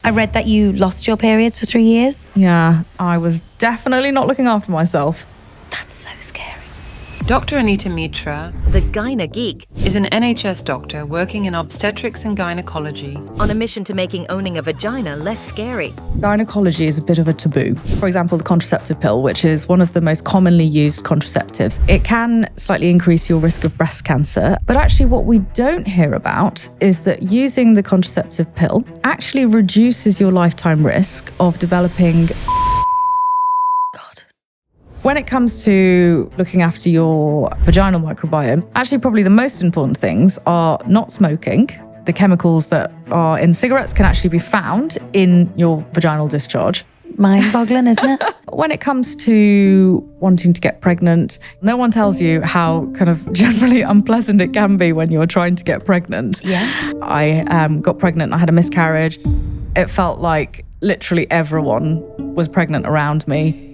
I read that you lost your periods for 3 years. Yeah, I was definitely not looking after myself. That's so scary. Dr. Anita Mitra, The Gynae Geek, is an NHS doctor working in obstetrics and gynaecology. on a mission to making owning a vagina less scary. Gynecology is a bit of a taboo. For example, the contraceptive pill, which is one of the most commonly used contraceptives, it can slightly increase your risk of breast cancer. But actually what we don't hear about is that using the contraceptive pill actually reduces your lifetime risk of developing. God. When it comes to looking after your vaginal microbiome, actually probably the most important things are not smoking. The chemicals that are in cigarettes can actually be found in your vaginal discharge. Mind-boggling, isn't it? When it comes to wanting to get pregnant, no one tells you how kind of generally unpleasant it can be when you're trying to get pregnant. Yeah. I got pregnant, I had a miscarriage. It felt like literally everyone was pregnant around me.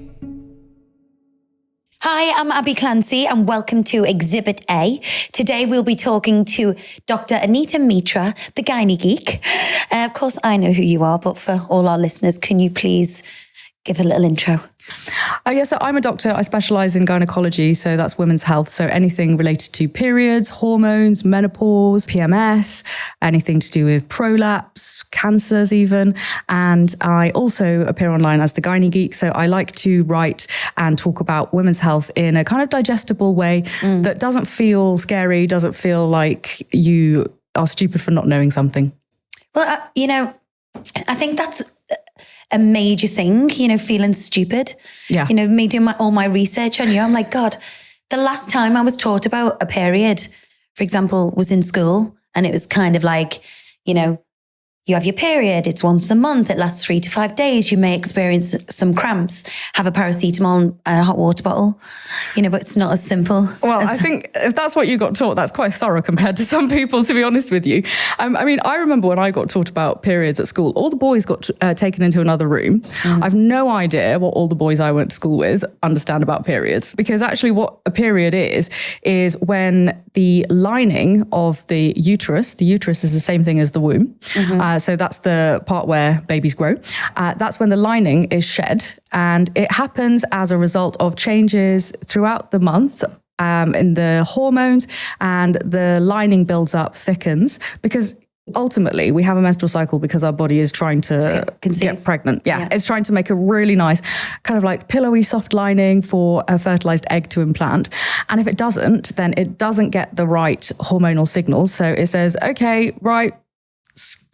Hi, I'm Abbey Clancy and welcome to Exhibit A. Today we'll be talking to Dr. Anita Mitra, the Gynae Geek. Of course, I know who you are, but for all our listeners, can you please give a little intro? So I'm a doctor. I specialise in gynaecology, so that's women's health. So anything related to periods, hormones, menopause, PMS, anything to do with prolapse, cancers even. And I also appear online as the Gynae Geek. So I like to write and talk about women's health in a kind of digestible way that doesn't feel scary, doesn't feel like you are stupid for not knowing something. Well, I think that's a major thing, feeling stupid. Yeah. Me doing all my research on you. I'm like, God, the last time I was taught about a period, for example, was in school. And it was kind of like, you have your period. It's once a month. It lasts 3 to 5 days. You may experience some cramps. Have a paracetamol and a hot water bottle. But it's not as simple. Well, I think if that's what you got taught, that's quite thorough compared to some people, to be honest with you. I remember when I got taught about periods at school, all the boys got taken into another room. I've no idea what all the boys I went to school with understand about periods, because actually what a period is when the lining of the uterus is the same thing as the womb. So that's the part where babies grow. That's when the lining is shed, and it happens as a result of changes throughout the month in the hormones, and the lining builds up, thickens, because ultimately we have a menstrual cycle because our body is trying to get pregnant. Yeah, it's trying to make a really nice kind of like pillowy soft lining for a fertilized egg to implant. And if it doesn't, then it doesn't get the right hormonal signals. So it says, okay, right,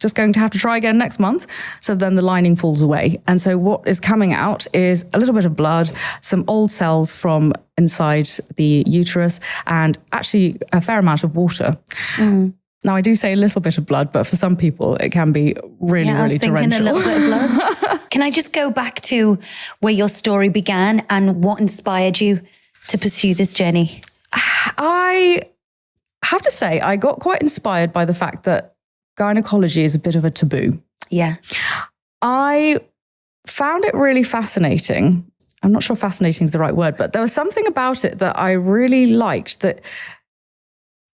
just going to have to try again next month. So then the lining falls away. And so what is coming out is a little bit of blood, some old cells from inside the uterus, and actually a fair amount of water. Now, I do say a little bit of blood, but for some people it can be really, I was really thinking torrential. a little bit of blood. Can I just go back to where your story began and what inspired you to pursue this journey? I have to say, I got quite inspired by the fact that gynecology is a bit of a taboo. Yeah. I found it really fascinating. I'm not sure fascinating is the right word, but there was something about it that I really liked, that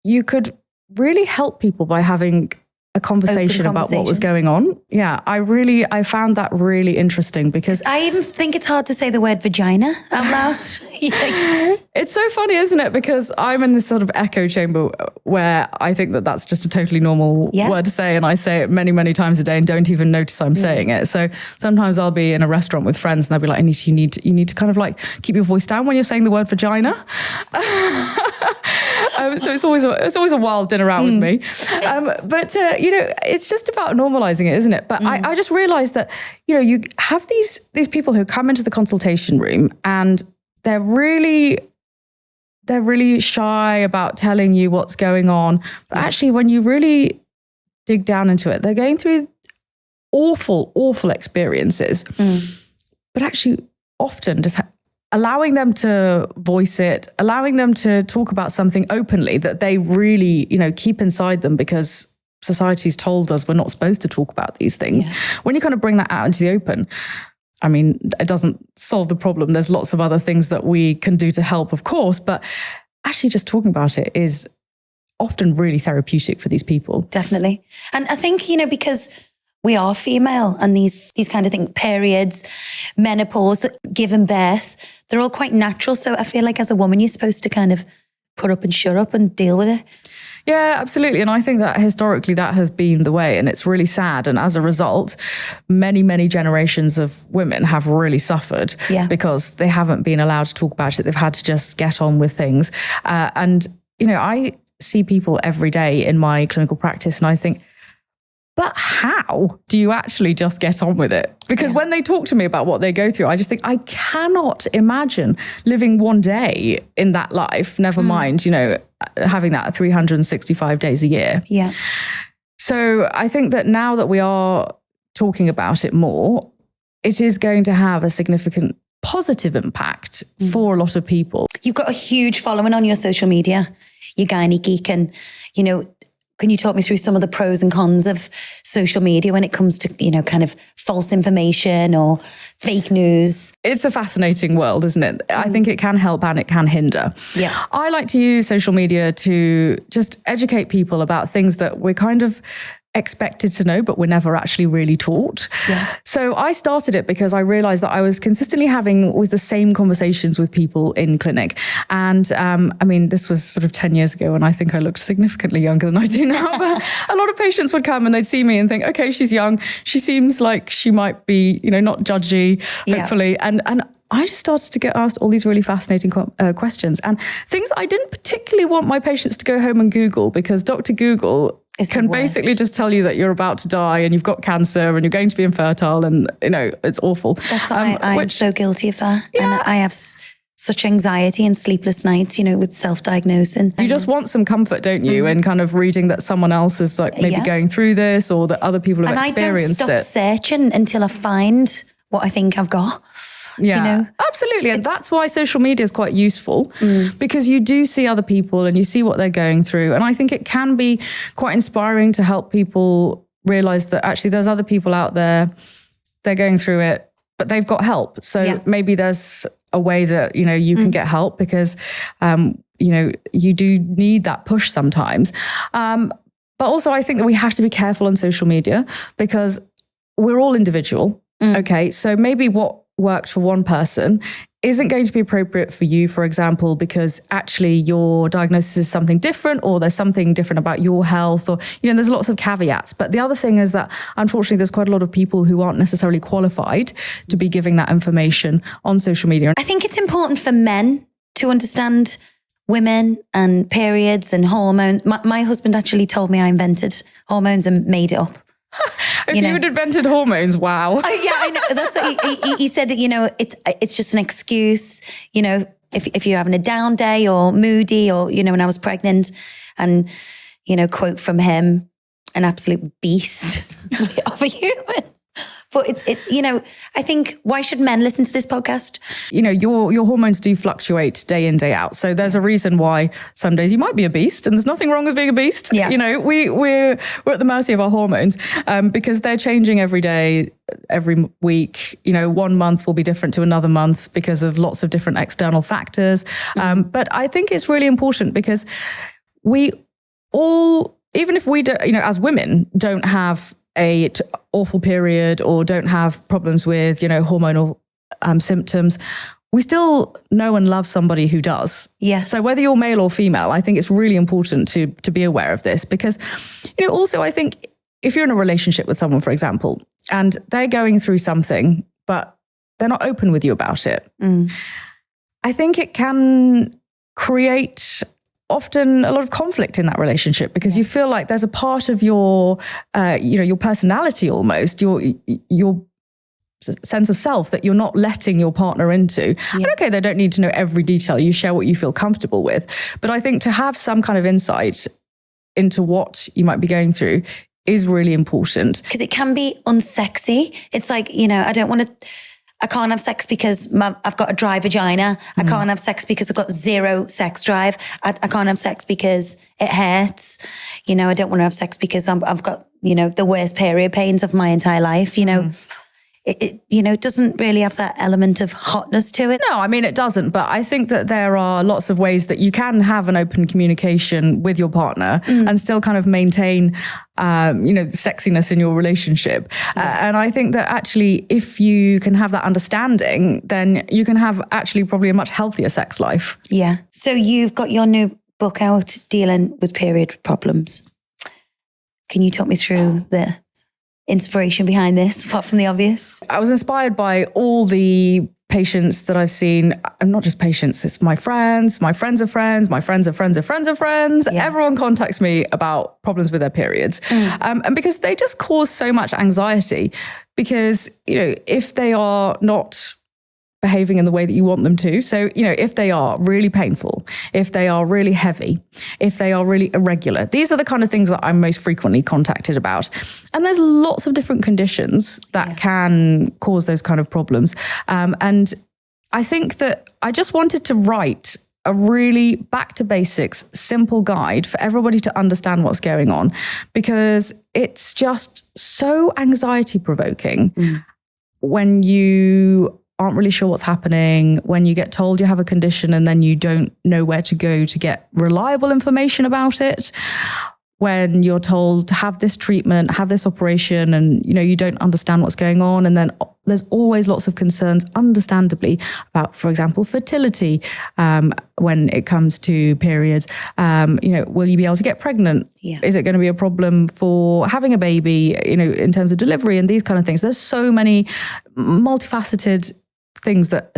you could really help people by having a conversation about what was going on. Yeah, I found that really interesting, because I even think it's hard to say the word vagina out loud. it's so funny, isn't it? Because I'm in this sort of echo chamber where I think that that's just a totally normal word to say, and I say it many, many times a day and don't even notice I'm saying it. So sometimes I'll be in a restaurant with friends and they'll be like, Anita, you need to kind of like keep your voice down when you're saying the word vagina. So it's always a wild dinner out with me. But it's just about normalising it, isn't it? But I just realised that, you have these people who come into the consultation room and they're really shy about telling you what's going on. But actually, when you really dig down into it, they're going through awful, awful experiences. But actually, often just allowing them to voice it, allowing them to talk about something openly that they really, keep inside them because society's told us we're not supposed to talk about these things. When you kind of bring that out into the open, it doesn't solve the problem. There's lots of other things that we can do to help, of course, but actually just talking about it is often really therapeutic for these people. Definitely. And I think, because we are female, and these kind of things, periods, menopause, giving birth, they're all quite natural. So I feel like as a woman, you're supposed to kind of put up and shut up and deal with it. Yeah, absolutely. And I think that historically that has been the way, and it's really sad. And as a result, many, many generations of women have really suffered because they haven't been allowed to talk about it. They've had to just get on with things. And, I see people every day in my clinical practice and I think, but how do you actually just get on with it? Because when they talk to me about what they go through, I just think, I cannot imagine living one day in that life, never mind, having that 365 days a year. Yeah. So I think that now that we are talking about it more, it is going to have a significant positive impact for a lot of people. You've got a huge following on your social media, your Gynae Geek, and, can you talk me through some of the pros and cons of social media when it comes to, kind of false information or fake news? It's a fascinating world, isn't it? I think it can help and it can hinder. Yeah. I like to use social media to just educate people about things that we're kind of expected to know, but we're never actually really taught. Yeah. So I started it because I realized that I was consistently having always the same conversations with people in clinic. And this was sort of 10 years ago, and I think I looked significantly younger than I do now. But a lot of patients would come and they'd see me and think, okay, she's young. She seems like she might be, not judgy, hopefully. Yeah. And I just started to get asked all these really fascinating questions and things I didn't particularly want my patients to go home and Google, because Dr. Google can basically just tell you that you're about to die and you've got cancer and you're going to be infertile, and it's awful. That's what I'm so guilty of that. Yeah. And I have such anxiety and sleepless nights, with self-diagnosing. You just want some comfort, don't you? And kind of reading that someone else is like maybe going through this, or that other people have experienced it. And I don't stop searching until I find what I think I've got. Yeah, absolutely. And that's why social media is quite useful, because you do see other people and you see what they're going through. And I think it can be quite inspiring to help people realize that actually there's other people out there, they're going through it, but they've got help. So maybe there's a way that, you can get help, because, you do need that push sometimes. But also I think that we have to be careful on social media, because we're all individual. Okay, so maybe what worked for one person isn't going to be appropriate for you, for example, because actually your diagnosis is something different, or there's something different about your health, or, there's lots of caveats. But the other thing is that unfortunately there's quite a lot of people who aren't necessarily qualified to be giving that information on social media. I think it's important for men to understand women and periods and hormones. My husband actually told me I invented hormones and made it up. If you had invented hormones, wow. Yeah, I know. That's what he said. It's just an excuse. If you're having a down day or moody, or when I was pregnant, and quote from him, an absolute beast of a human. But I think, why should men listen to this podcast? Your hormones do fluctuate day in, day out. So there's a reason why some days you might be a beast, and there's nothing wrong with being a beast. Yeah. We're at the mercy of our hormones, because they're changing every day, every week. 1 month will be different to another month because of lots of different external factors. But I think it's really important, because we all, even if we don't, as women, don't have a awful period or don't have problems with, hormonal symptoms, we still know and love somebody who does. Yes. So whether you're male or female, I think it's really important to be aware of this, because, also I think if you're in a relationship with someone, for example, and they're going through something, but they're not open with you about it, I think it can create often a lot of conflict in that relationship, because you feel like there's a part of your, your personality, almost your sense of self, that you're not letting your partner into. And okay, they don't need to know every detail. You share what you feel comfortable with. But I think to have some kind of insight into what you might be going through is really important. Because it can be unsexy. It's like, I can't have sex because I've got a dry vagina. I can't have sex because I've got zero sex drive. I can't have sex because it hurts. I don't want to have sex because I've got, the worst period pains of my entire life. it doesn't really have that element of hotness to it. No, I mean, it doesn't. But I think that there are lots of ways that you can have an open communication with your partner and still kind of maintain, sexiness in your relationship. And I think that actually, if you can have that understanding, then you can have actually probably a much healthier sex life. Yeah. So you've got your new book out dealing with period problems. Can you talk me through the inspiration behind this, apart from the obvious? I was inspired by all the patients that I've seen, and not just patients, it's my friends of friends, my friends of friends of friends of friends. Yeah. Everyone contacts me about problems with their periods. And because they just cause so much anxiety, because, if they are not behaving in the way that you want them to. So, if they are really painful, if they are really heavy, if they are really irregular, these are the kind of things that I'm most frequently contacted about. And there's lots of different conditions that can cause those kind of problems. And I think that I just wanted to write a really back to basics, simple guide for everybody to understand what's going on, because it's just so anxiety provoking when you aren't really sure what's happening, when you get told you have a condition and then you don't know where to go to get reliable information about it, when you're told to have this treatment, have this operation, and you don't understand what's going on. And then there's always lots of concerns, understandably, about, for example, fertility when it comes to periods. Will you be able to get pregnant? Yeah. Is it going to be a problem for having a baby, in terms of delivery and these kind of things? There's so many multifaceted things that,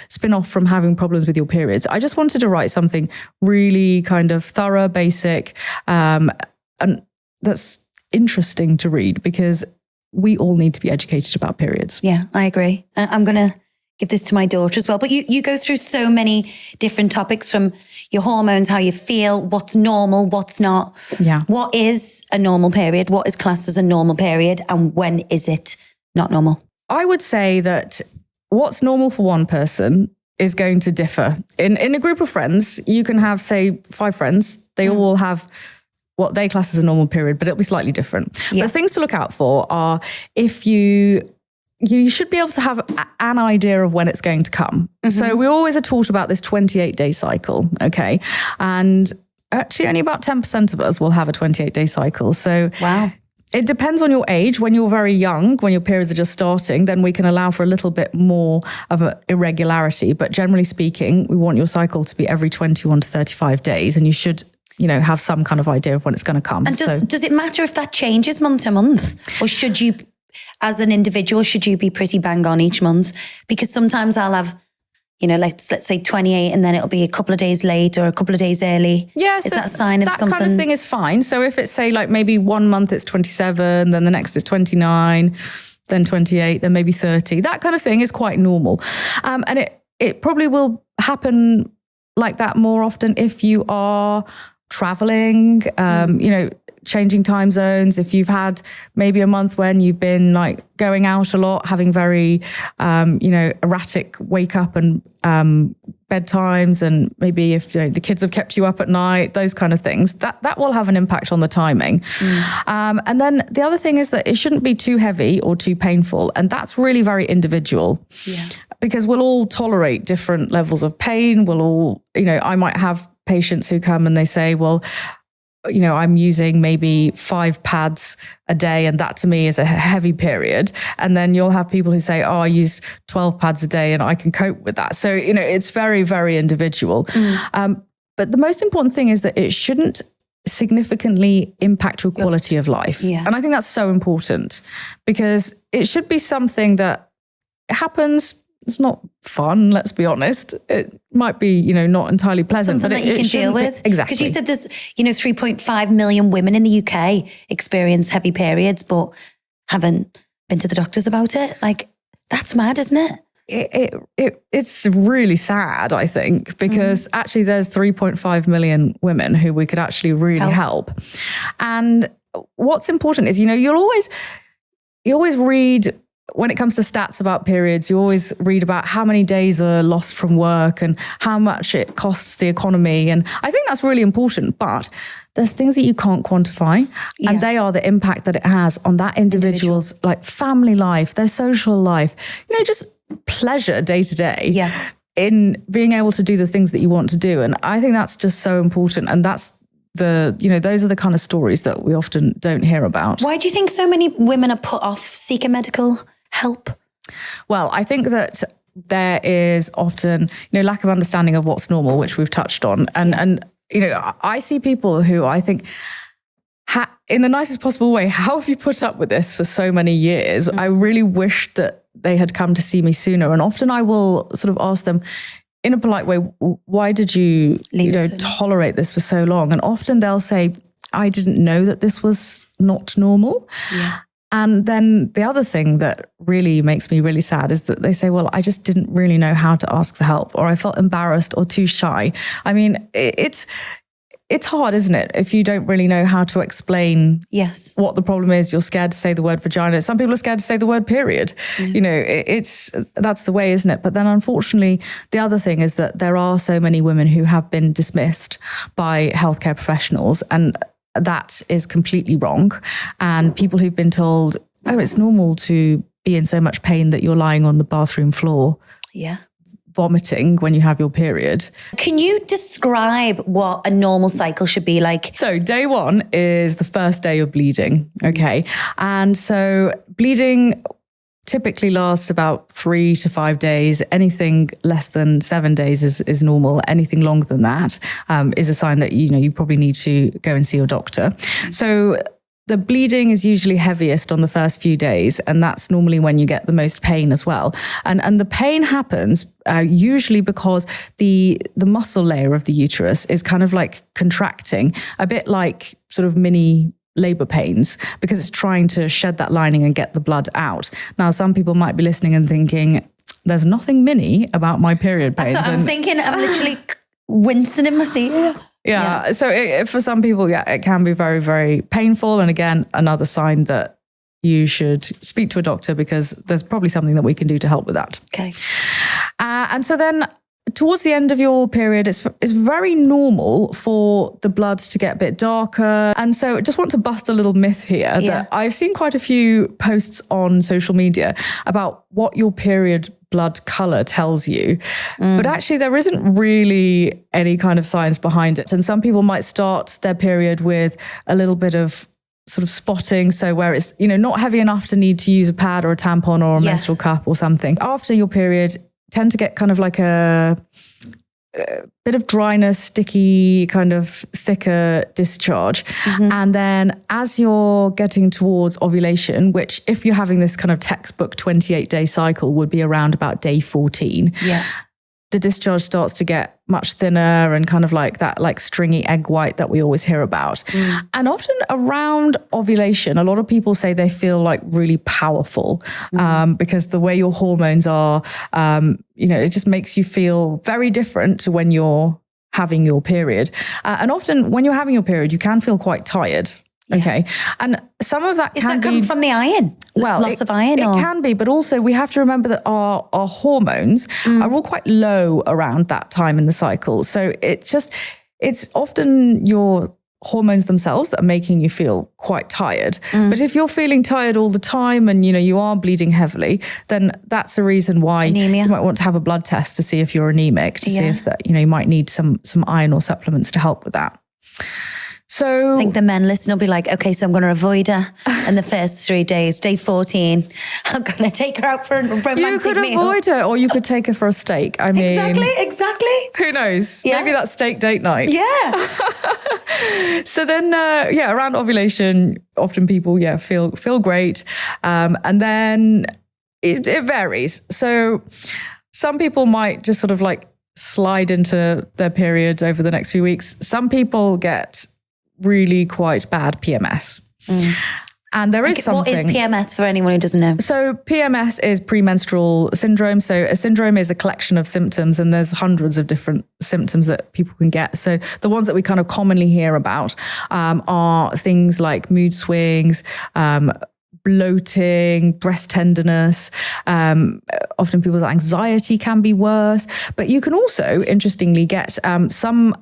spin off from having problems with your periods. I just wanted to write something really kind of thorough, basic, and that's interesting to read, because we all need to be educated about periods. Yeah, I agree. I'm going to give this to my daughter as well. But you go through so many different topics, from your hormones, how you feel, what's normal, what's not. Yeah. What is a normal period? What is classed as a normal period? And when is it not normal? I would say that what's normal for one person is going to differ. In a group of friends, you can have, say, 5 friends. They all have what they class as a normal period, but it'll be slightly different. Yeah. But things to look out for are, if you should be able to have an idea of when it's going to come. So we always are taught about this 28-day cycle, okay? And actually only about 10% of us will have a 28-day cycle. So Wow. It depends on your age. When you're very young, when your periods are just starting, then we can allow for a little bit more of an irregularity. But generally speaking, we want your cycle to be every 21 to 35 days. And you should, have some kind of idea of when it's going to come. And does it matter if that changes month to month? Or should you, as an individual, should you be pretty bang on each month? Because sometimes I'll have, let's say 28, and then it'll be a couple of days late or a couple of days early. Yeah, is that a sign of something? That kind of thing is fine. So if it's, say, like maybe 1 month it's 27, then the next is 29, then 28, then maybe 30. That kind of thing is quite normal. And it probably will happen like that more often if you are traveling, changing time zones. If you've had maybe a month when you've been like going out a lot, having very, erratic wake up and bedtimes, and maybe if the kids have kept you up at night, those kind of things, that will have an impact on the timing. And then the other thing is that it shouldn't be too heavy or too painful. And that's really very individual. Yeah. Because we'll all tolerate different levels of pain. We'll all, I might have patients who come and they say, well, I'm using maybe 5 pads a day, and that to me is a heavy period. And then you'll have people who say, oh, I use 12 pads a day and I can cope with that. So, it's very, very individual. But the most important thing is that it shouldn't significantly impact your quality of life. Yeah. And I think that's so important, because it should be something that happens. It's not fun, let's be honest. It might be, not entirely pleasant. Something but that you can deal with. Exactly. Because you said there's, 3.5 million women in the UK experience heavy periods, but haven't been to the doctors about it. Like, that's mad, isn't it? It's really sad, I think, because actually there's 3.5 million women who we could actually really help. And what's important is, you always read when it comes to stats about periods, you always read about how many days are lost from work and how much it costs the economy. And I think that's really important, but there's things that you can't quantify, and they are the impact that it has on that individual's like family life, their social life, just pleasure day to day in being able to do the things that you want to do. And I think that's just so important. And that's those are the kind of stories that we often don't hear about. Why do you think so many women are put off seeking medical help? Well, I think that there is often, lack of understanding of what's normal, which we've touched on. And I see people who I think, in the nicest possible way, how have you put up with this for so many years? I really wish that they had come to see me sooner. And often I will sort of ask them, in a polite way, why did you tolerate this for so long? And often they'll say, I didn't know that this was not normal. Yeah. And then the other thing that really makes me really sad is that they say, well, I just didn't really know how to ask for help, or I felt embarrassed or too shy. I mean, it's hard, isn't it? If you don't really know how to explain what the problem is, you're scared to say the word vagina. Some people are scared to say the word period. That's the way, isn't it? But then unfortunately, the other thing is that there are so many women who have been dismissed by healthcare professionals, and that is completely wrong. And people who've been told, oh, it's normal to be in so much pain that you're lying on the bathroom floor. Yeah. Vomiting when you have your period. Can you describe what a normal cycle should be like? So day one is the first day of bleeding. Okay. And so bleeding typically lasts about 3 to 5 days. Anything less than 7 days is normal. Anything longer than that is a sign that, you probably need to go and see your doctor. So the bleeding is usually heaviest on the first few days, and that's normally when you get the most pain as well. And the pain happens usually because the muscle layer of the uterus is kind of like contracting, a bit like sort of mini labor pains, because it's trying to shed that lining and get the blood out. Now, some people might be listening and thinking, there's nothing mini about my period pains. That's what I'm thinking. I'm literally wincing in my seat. Yeah. So for some people, it can be very, very painful. And again, another sign that you should speak to a doctor, because there's probably something that we can do to help with that. Okay. And so then towards the end of your period, it's very normal for the blood to get a bit darker. And so I just want to bust a little myth here that I've seen quite a few posts on social media about what your period blood color tells you. But actually there isn't really any kind of science behind it. And some people might start their period with a little bit of sort of spotting, so where it's, not heavy enough to need to use a pad or a tampon or a menstrual cup or something. After your period, tend to get kind of like a bit of dryness, sticky, kind of thicker discharge. And then as you're getting towards ovulation, which if you're having this kind of textbook 28-day cycle would be around about day 14, the discharge starts to get much thinner and kind of like that like stringy egg white that we always hear about. And often around ovulation, a lot of people say they feel like really powerful because the way your hormones are, it just makes you feel very different to when you're having your period. And often when you're having your period, you can feel quite tired. Okay. And some of that can come from the iron? Well, loss of iron? It can be, but also we have to remember that our hormones are all quite low around that time in the cycle. So it's often your hormones themselves that are making you feel quite tired. But if you're feeling tired all the time and, you are bleeding heavily, then that's a reason why anemia. You might want to have a blood test to see if you're anemic, to see if that, you might need some iron or supplements to help with that. So I think the men listening will be like, okay, so I'm going to avoid her in the first 3 days. Day 14, I'm going to take her out for a romantic meal. You could avoid her, or you could take her for a steak. I mean, exactly. Who knows? Yeah. Maybe that's steak date night. Yeah. So then, around ovulation, often people, feel great. And then it varies. So some people might just sort of like slide into their period over the next few weeks. Some people get really quite bad PMS. And there is something. What is PMS for anyone who doesn't know? So PMS is premenstrual syndrome. So a syndrome is a collection of symptoms, and there's hundreds of different symptoms that people can get. So the ones that we kind of commonly hear about are things like mood swings, bloating, breast tenderness. Often people's anxiety can be worse. But you can also, interestingly, get some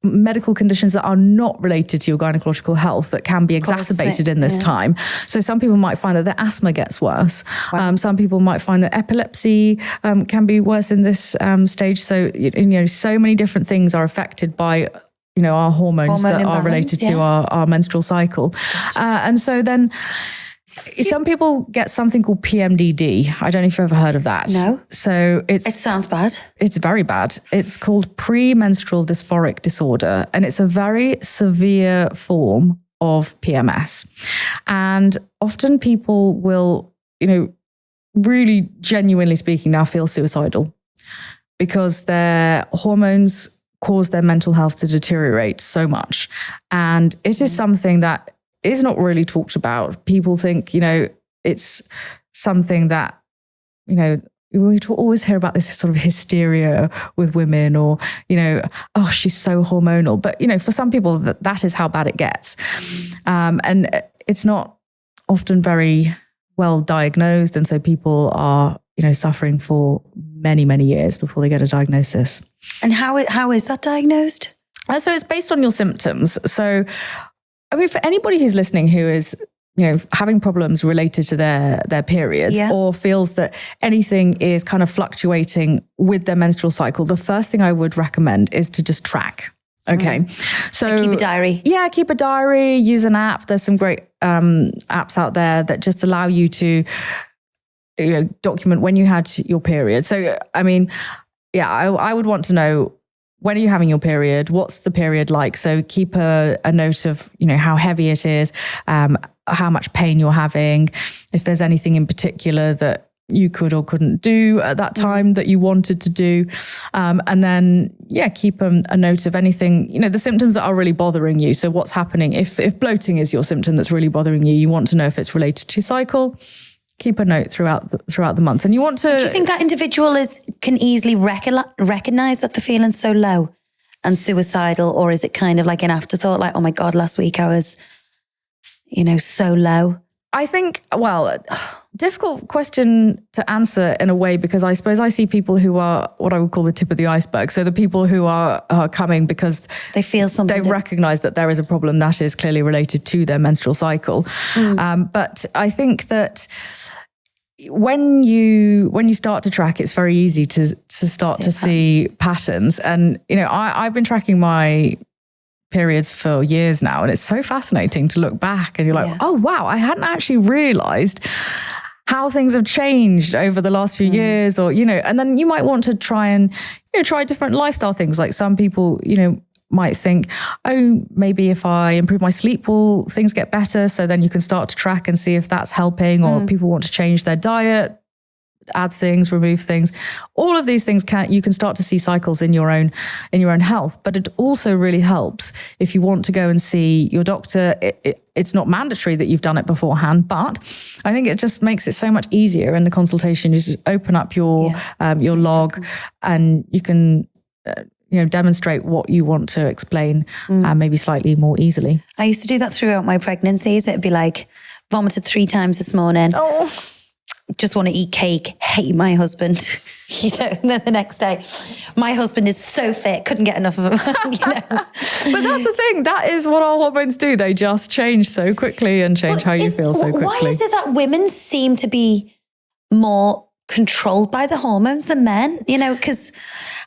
medical conditions that are not related to your gynecological health that can be exacerbated in this time. So some people might find that their asthma gets worse. Wow. Some people might find that epilepsy can be worse in this stage. So, so many different things are affected by our hormones that are related to our menstrual cycle. And so then some people get something called PMDD. I don't know if you've ever heard of that. No. So it sounds bad. It's very bad. It's called premenstrual dysphoric disorder, and it's a very severe form of PMS. And often people will, really genuinely speaking now feel suicidal because their hormones cause their mental health to deteriorate so much. And it is something that is not really talked about. People think, it's something that, we always hear about this sort of hysteria with women or, oh, she's so hormonal. But, for some people that is how bad it gets. And it's not often very well diagnosed. And so people are, suffering for many, many years before they get a diagnosis. And how is that diagnosed? So it's based on your symptoms. So, for anybody who's listening who is, having problems related to their periods or feels that anything is kind of fluctuating with their menstrual cycle, the first thing I would recommend is to just track. Okay. So keep a diary. Yeah, keep a diary, use an app. There's some great apps out there that just allow you to document when you had your period. So, I would want to know, when are you having your period? What's the period like? So keep a note of, how heavy it is, how much pain you're having, if there's anything in particular that you could or couldn't do at that time that you wanted to do. And then, keep a note of anything, the symptoms that are really bothering you. So what's happening? If bloating is your symptom that's really bothering you, you want to know if it's related to your cycle. Keep a note throughout the month. And you want to... Do you think that individual can easily recognize that they're feeling so low and suicidal? Or is it kind of like an afterthought, like, oh my God, last week I was, so low? I think, difficult question to answer in a way, because I suppose I see people who are what I would call the tip of the iceberg. So the people who are coming because they feel something. They've recognized that there is a problem that is clearly related to their menstrual cycle. But I think that when you start to track, it's very easy to start to see patterns. And, I've been tracking my periods for years now, and it's so fascinating to look back and you're like, oh wow, I hadn't actually realized how things have changed over the last few years, or and then you might want to try different lifestyle things. Like some people might think, oh, maybe if I improve my sleep, will things get better? So then you can start to track and see if that's helping. Or people want to change their diet, add things, remove things. All of these things you can start to see cycles in your own health. But it also really helps if you want to go and see your doctor. It's not mandatory that you've done it beforehand, but I think it just makes it so much easier in the consultation. You just open up your log and you can demonstrate what you want to explain maybe slightly more easily. I used to do that throughout my pregnancies. It'd be like, vomited 3 times this morning. Oh, just want to eat cake, hate my husband. And then the next day, my husband is so fit, couldn't get enough of him. But that's the thing. That is what our hormones do. They just change so quickly and change how you feel so quickly. Why is it that women seem to be more controlled by the hormones than men? Because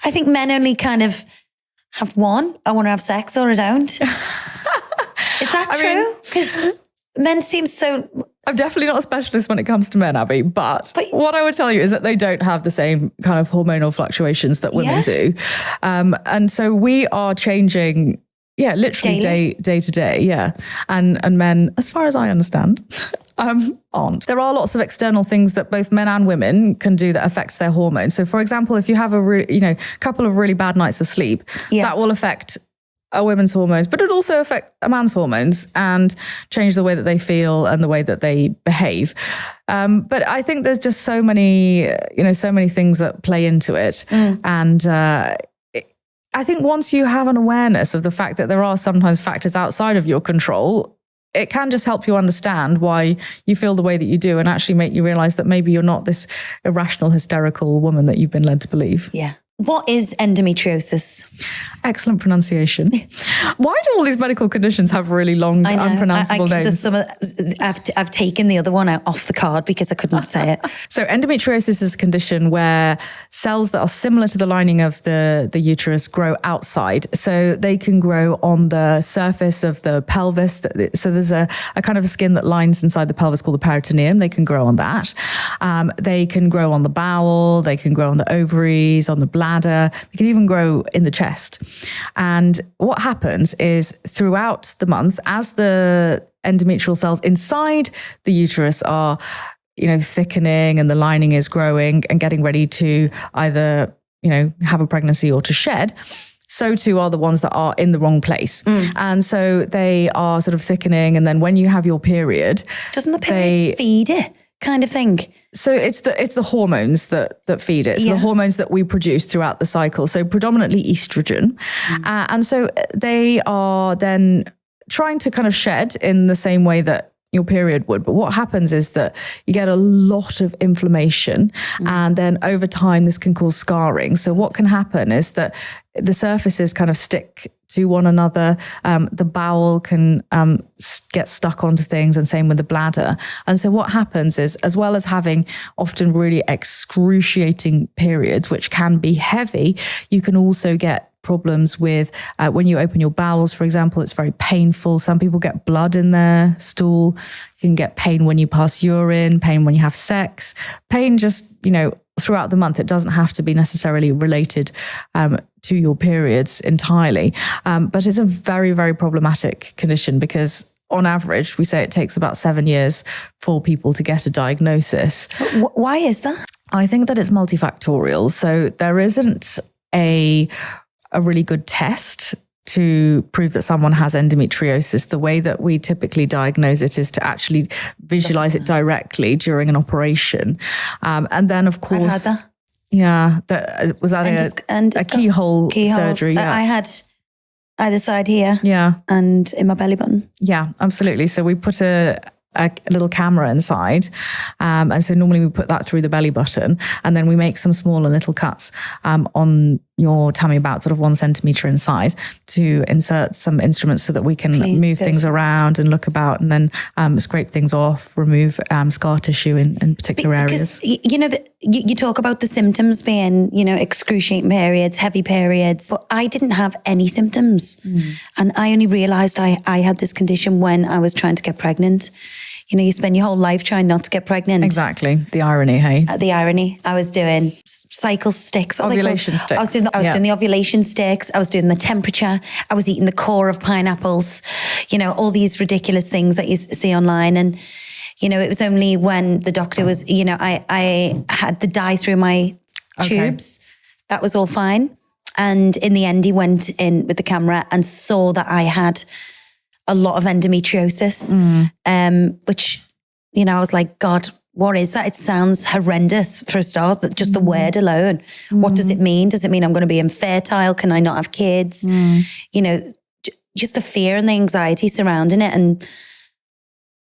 I think men only kind of have one. I want to have sex or I don't. Is that true? Because men seem so... I'm definitely not a specialist when it comes to men, Abbey, but what I would tell you is that they don't have the same kind of hormonal fluctuations that women do. And so we are changing, literally day to day, And men, as far as I understand, aren't. There are lots of external things that both men and women can do that affects their hormones. So for example, if you have a couple of really bad nights of sleep, that will affect a woman's hormones, but it also affect a man's hormones and change the way that they feel and the way that they behave. But I think there's just so many things that play into it. And I think once you have an awareness of the fact that there are sometimes factors outside of your control, it can just help you understand why you feel the way that you do and actually make you realize that maybe you're not this irrational, hysterical woman that you've been led to believe. Yeah. What is endometriosis? Excellent pronunciation. Why do all these medical conditions have really long, unpronounceable names? I've taken the other one out off the card because I couldn't say it. So endometriosis is a condition where cells that are similar to the lining of the uterus grow outside. So they can grow on the surface of the pelvis. So there's a kind of skin that lines inside the pelvis called the peritoneum. They can grow on that. They can grow on the bowel. They can grow on the ovaries, on the bladder. They can even grow in the chest. And what happens is throughout the month, as the endometrial cells inside the uterus are, thickening and the lining is growing and getting ready to either, have a pregnancy or to shed, so too are the ones that are in the wrong place. And so they are sort of thickening. And then when you have your period, doesn't the period feed it? Kind of thing. So it's the hormones that feed it. It's the hormones that we produce throughout the cycle. So predominantly estrogen. And so they are then trying to kind of shed in the same way that your period would. But what happens is that you get a lot of inflammation and then over time this can cause scarring. So what can happen is that the surfaces kind of stick to one another. The bowel can get stuck onto things, and same with the bladder. And so what happens is, as well as having often really excruciating periods, which can be heavy, you can also get problems with when you open your bowels, for example. It's very painful. Some people get blood in their stool. You can get pain when you pass urine, pain when you have sex, pain just, throughout the month. It doesn't have to be necessarily related to your periods entirely. But it's a very, very problematic condition because on average, we say it takes about 7 years for people to get a diagnosis. Why is that? I think that it's multifactorial. So there isn't a really good test to prove that someone has endometriosis. The way that we typically diagnose it is to actually visualize it directly during an operation. And then, of course, I've had that. Yeah, was that a keyhole surgery? Yeah. I had either side here, and in my belly button. Yeah, absolutely. So we put a little camera inside, and so normally we put that through the belly button, and then we make some smaller little cuts on your tummy, about sort of 1 centimeter in size, to insert some instruments so that we can move things around and look about, and then scrape things off, remove scar tissue in particular areas. You talk about the symptoms being, excruciating periods, heavy periods, but I didn't have any symptoms. And I only realized I had this condition when I was trying to get pregnant. You spend your whole life trying not to get pregnant. Exactly. The irony, hey? The irony. I was doing cycle sticks. Ovulation sticks. I was doing the ovulation sticks. I was doing the temperature. I was eating the core of pineapples. All these ridiculous things that you see online. And, it was only when the doctor was, I had the dye through my tubes. That was all fine. And in the end, he went in with the camera and saw that I had a lot of endometriosis, which, I was like, God, what is that? It sounds horrendous for a start, just the word alone. What does it mean? Does it mean I'm going to be infertile? Can I not have kids? Just the fear and the anxiety surrounding it. And,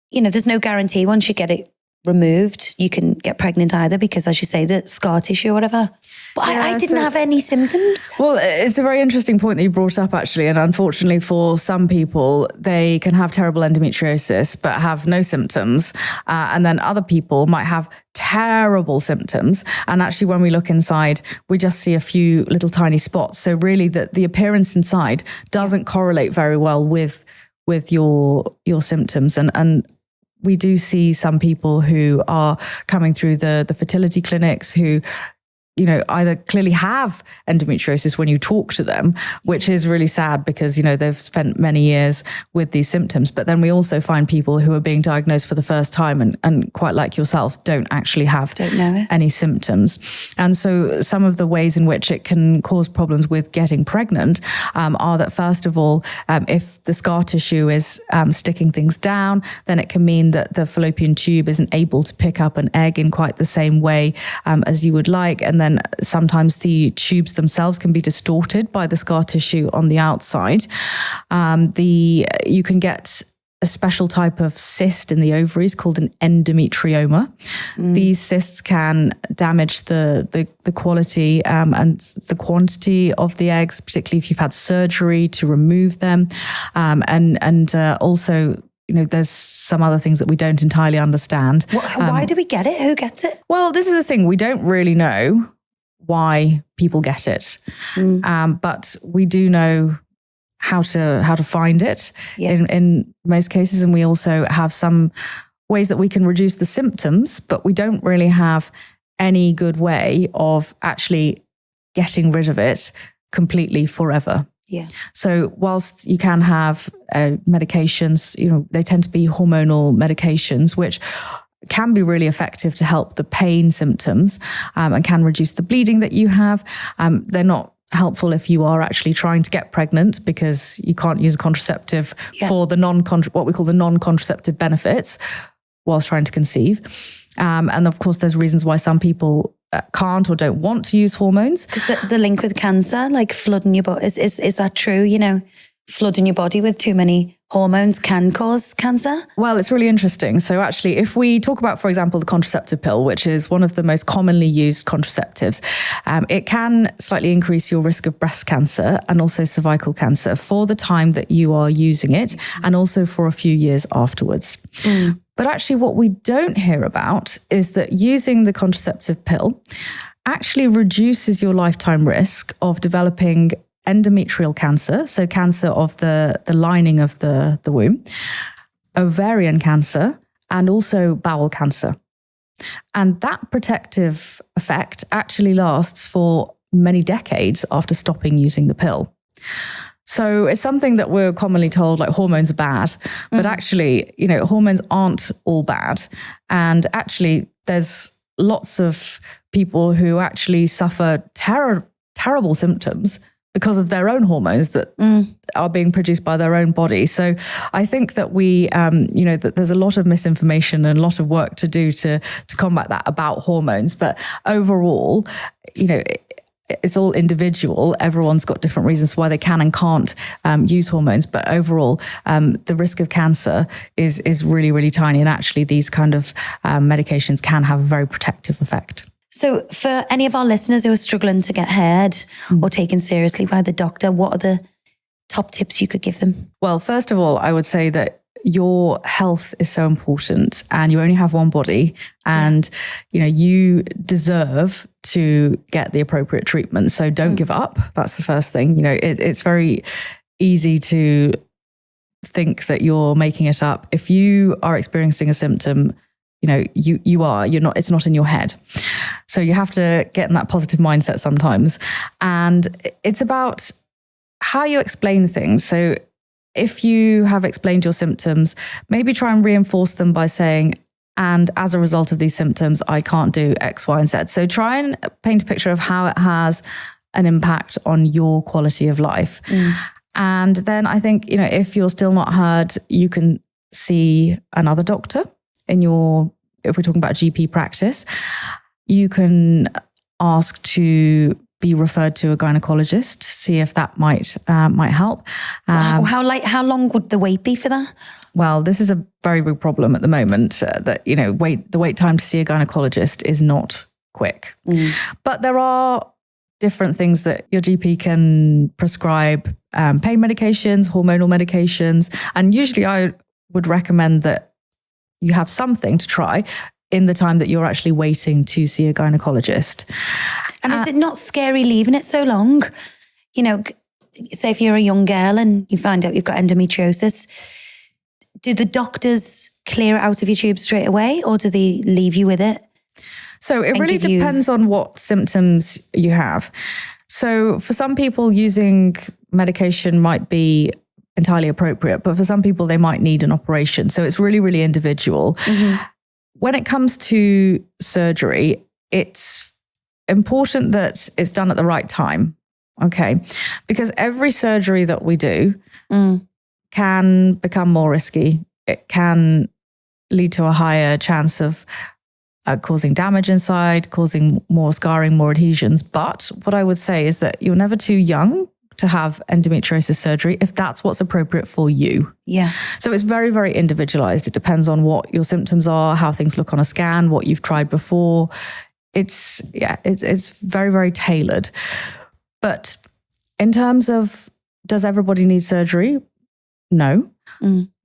there's no guarantee once you get it removed, you can get pregnant either, because as you say, the scar tissue or whatever. But I didn't have any symptoms. Well, it's a very interesting point that you brought up, actually. And unfortunately for some people, they can have terrible endometriosis but have no symptoms. And then other people might have terrible symptoms. And actually, when we look inside, we just see a few little tiny spots. So really the appearance inside doesn't correlate very well with your symptoms. And we do see some people who are coming through the fertility clinics who, either clearly have endometriosis when you talk to them, which is really sad because, they've spent many years with these symptoms. But then we also find people who are being diagnosed for the first time and quite like yourself, don't actually have any symptoms. And so some of the ways in which it can cause problems with getting pregnant are that, first of all, if the scar tissue is sticking things down, then it can mean that the fallopian tube isn't able to pick up an egg in quite the same way as you would like. And then sometimes the tubes themselves can be distorted by the scar tissue on the outside. You can get a special type of cyst in the ovaries called an endometrioma. These cysts can damage the quality and the quantity of the eggs, particularly if you've had surgery to remove them. And also, there's some other things that we don't entirely understand. Why do we get it? Who gets it? Well, this is the thing. We don't really know why people get it. But we do know how to find it in most cases. And we also have some ways that we can reduce the symptoms, but we don't really have any good way of actually getting rid of it completely forever. Yeah. So whilst you can have medications, they tend to be hormonal medications, which can be really effective to help the pain symptoms and can reduce the bleeding that you have. They're not helpful if you are actually trying to get pregnant, because you can't use a contraceptive for the what we call the non-contraceptive benefits whilst trying to conceive. And of course, there's reasons why some people can't or don't want to use hormones. Because the link with cancer, like flooding your body, is that true? Flooding your body with too many hormones can cause cancer? Well, it's really interesting. So actually, if we talk about, for example, the contraceptive pill, which is one of the most commonly used contraceptives, it can slightly increase your risk of breast cancer and also cervical cancer for the time that you are using it, and also for a few years afterwards. But actually, what we don't hear about is that using the contraceptive pill actually reduces your lifetime risk of developing endometrial cancer, so cancer of the lining of the womb, ovarian cancer, and also bowel cancer. And that protective effect actually lasts for many decades after stopping using the pill. So it's something that we're commonly told, like, hormones are bad, but actually, hormones aren't all bad. And actually, there's lots of people who actually suffer terrible symptoms because of their own hormones that are being produced by their own body. So I think that that there's a lot of misinformation and a lot of work to do to combat that about hormones. But overall, it's all individual. Everyone's got different reasons why they can and can't use hormones. But overall, the risk of cancer is really, really tiny. And actually, these kind of medications can have a very protective effect. So for any of our listeners who are struggling to get heard or taken seriously by the doctor, what are the top tips you could give them? Well, first of all, I would say that your health is so important, and you only have one body, and you deserve to get the appropriate treatment. So don't give up. That's the first thing. It's very easy to think that you're making it up. If you are experiencing a symptom, you're not, it's not in your head. So you have to get in that positive mindset sometimes. And it's about how you explain things. So if you have explained your symptoms, maybe try and reinforce them by saying, and as a result of these symptoms, I can't do X, Y, and Z. So try and paint a picture of how it has an impact on your quality of life. And then I think, if you're still not heard, you can see another doctor if we're talking about GP practice. You can ask to be referred to a gynaecologist, see if that might help. How long would the wait be for that? Well, this is a very big problem at the moment. The wait time to see a gynaecologist is not quick. But there are different things that your GP can prescribe: pain medications, hormonal medications, and usually I would recommend that you have something to try in the time that you're actually waiting to see a gynecologist. And is it not scary leaving it so long? Say if you're a young girl and you find out you've got endometriosis, do the doctors clear it out of your tube straight away, or do they leave you with it? So it really depends on what symptoms you have. So for some people, using medication might be entirely appropriate, but for some people, they might need an operation. So it's really, really individual. When it comes to surgery, it's important that it's done at the right time, okay? Because every surgery that we do can become more risky. It can lead to a higher chance of causing damage inside, causing more scarring, more adhesions. But what I would say is that you're never too young to have endometriosis surgery if that's what's appropriate for you. Yeah. So it's very, very individualized. It depends on what your symptoms are, how things look on a scan, what you've tried before. It's very, very tailored. But in terms of, does everybody need surgery? No.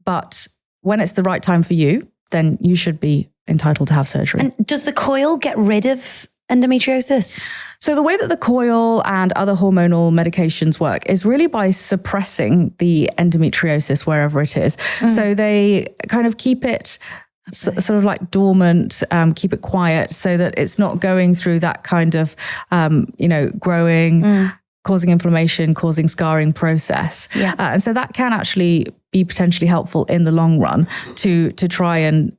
But when it's the right time for you, then you should be entitled to have surgery. And does the coil get rid of endometriosis? So the way that the coil and other hormonal medications work is really by suppressing the endometriosis wherever it is. So they kind of keep it sort of like dormant, keep it quiet so that it's not going through that kind of, growing, causing inflammation, causing scarring process. Yeah. And so that can actually be potentially helpful in the long run to try and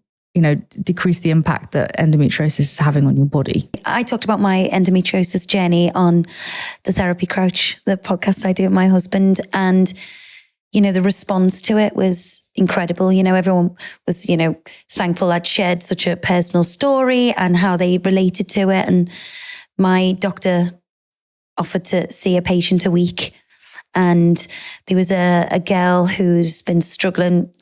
decrease the impact that endometriosis is having on your body. I talked about my endometriosis journey on the Therapy Crouch, the podcast I do with my husband. And, the response to it was incredible. Everyone was, thankful I'd shared such a personal story and how they related to it. And my doctor offered to see a patient a week. And there was a girl who's been struggling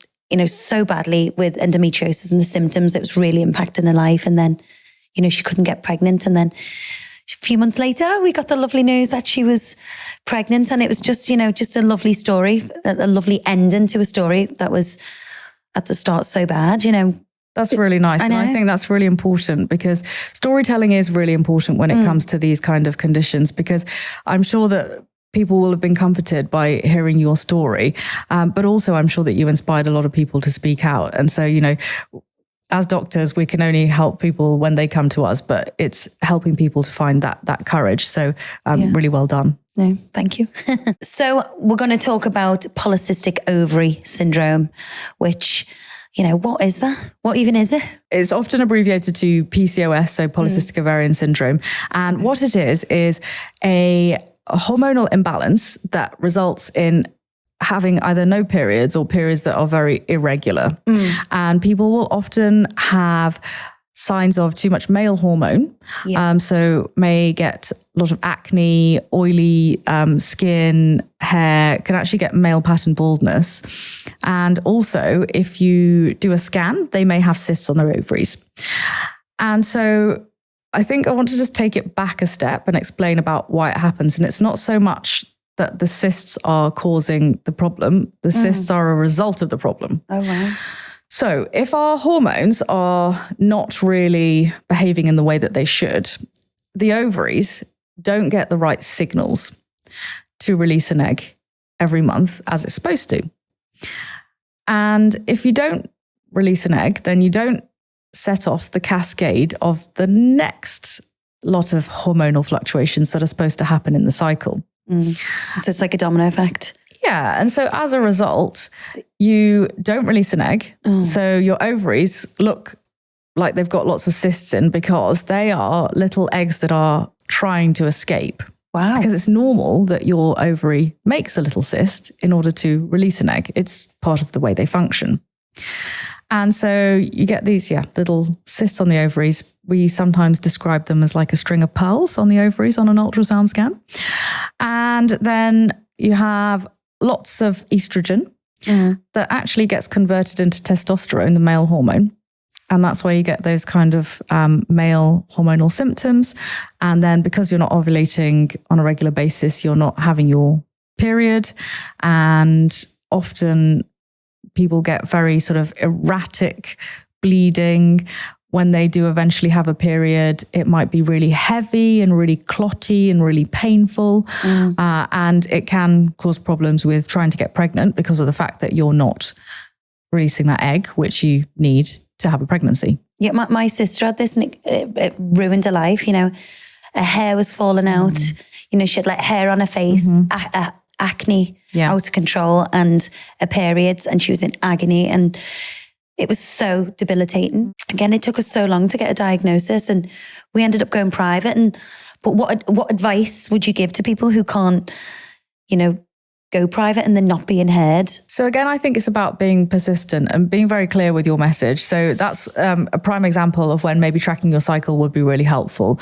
so badly with endometriosis and the symptoms. It was really impacting her life. And then, she couldn't get pregnant. And then a few months later, we got the lovely news that she was pregnant. And it was just, just a lovely story, a lovely ending to a story that was at the start so bad, That's really nice. And I think that's really important because storytelling is really important when it comes to these kind of conditions, because I'm sure that people will have been comforted by hearing your story. But also I'm sure that you inspired a lot of people to speak out. And so, as doctors, we can only help people when they come to us, but it's helping people to find that courage. So really well done. No, thank you. So we're going to talk about polycystic ovary syndrome, which, what is that? What even is it? It's often abbreviated to PCOS, so polycystic ovarian syndrome. And what it is a hormonal imbalance that results in having either no periods or periods that are very irregular. And people will often have signs of too much male hormone. Yeah. So may get a lot of acne, oily skin, hair, can actually get male pattern baldness. And also if you do a scan, they may have cysts on their ovaries. And so I think I want to just take it back a step and explain about why it happens. And it's not so much that the cysts are causing the problem. The cysts are a result of the problem. Oh, wow. So if our hormones are not really behaving in the way that they should, the ovaries don't get the right signals to release an egg every month as it's supposed to. And if you don't release an egg, then you don't set off the cascade of the next lot of hormonal fluctuations that are supposed to happen in the cycle. So it's like a domino effect. Yeah. And so as a result, you don't release an egg. So your ovaries look like they've got lots of cysts in because they are little eggs that are trying to escape. Wow. Because it's normal that your ovary makes a little cyst in order to release an egg. It's part of the way they function. And so you get these, little cysts on the ovaries. We sometimes describe them as like a string of pearls on the ovaries on an ultrasound scan. And then you have lots of estrogen that actually gets converted into testosterone, the male hormone. And that's why you get those kind of male hormonal symptoms. And then because you're not ovulating on a regular basis, you're not having your period. And often people get very sort of erratic bleeding. When they do eventually have a period, it might be really heavy and really clotty and really painful. And it can cause problems with trying to get pregnant because of the fact that you're not releasing that egg, which you need to have a pregnancy. Yeah, my sister had this and it ruined her life. Her hair was falling out. She had like hair on her face, acne out of control and a periods, and she was in agony and it was so debilitating. Again, it took us so long to get a diagnosis and we ended up going private. But what advice would you give to people who can't, go private and then not being heard? So again, I think it's about being persistent and being very clear with your message. So that's a prime example of when maybe tracking your cycle would be really helpful,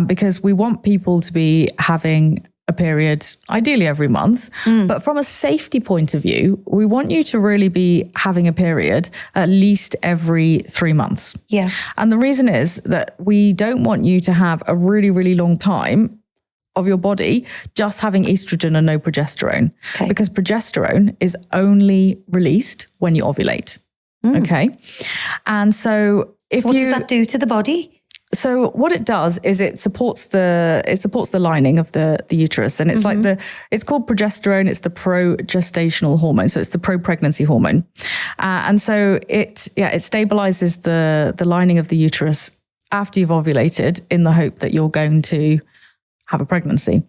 because we want people to be having a period, ideally every month. But from a safety point of view, we want you to really be having a period at least every 3 months. Yeah. And the reason is that we don't want you to have a really, really long time of your body just having estrogen and no progesterone. Okay. Because progesterone is only released when you ovulate. Okay. And so What does that do to the body? So what it does is it supports the lining of the uterus, and it's like it's called progesterone. It's the progestational hormone, so it's the pro-pregnancy hormone, and so it stabilizes the lining of the uterus after you've ovulated in the hope that you're going to have a pregnancy.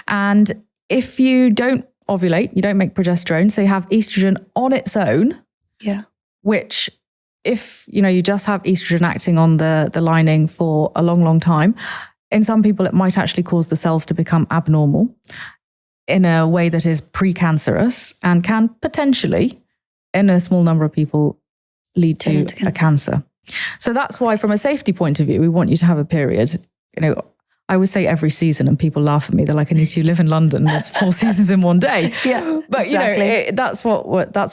And if you don't ovulate, you don't make progesterone, so you have estrogen on its own, which, if you just have estrogen acting on the lining for a long, long time, in some people it might actually cause the cells to become abnormal in a way that is precancerous and can potentially, in a small number of people, lead to a cancer. So that's why, from a safety point of view, we want you to have a period. I would say every season, and people laugh at me. They're like, "Anita, you live in London. There's 4 seasons in one day." Yeah, but exactly. That's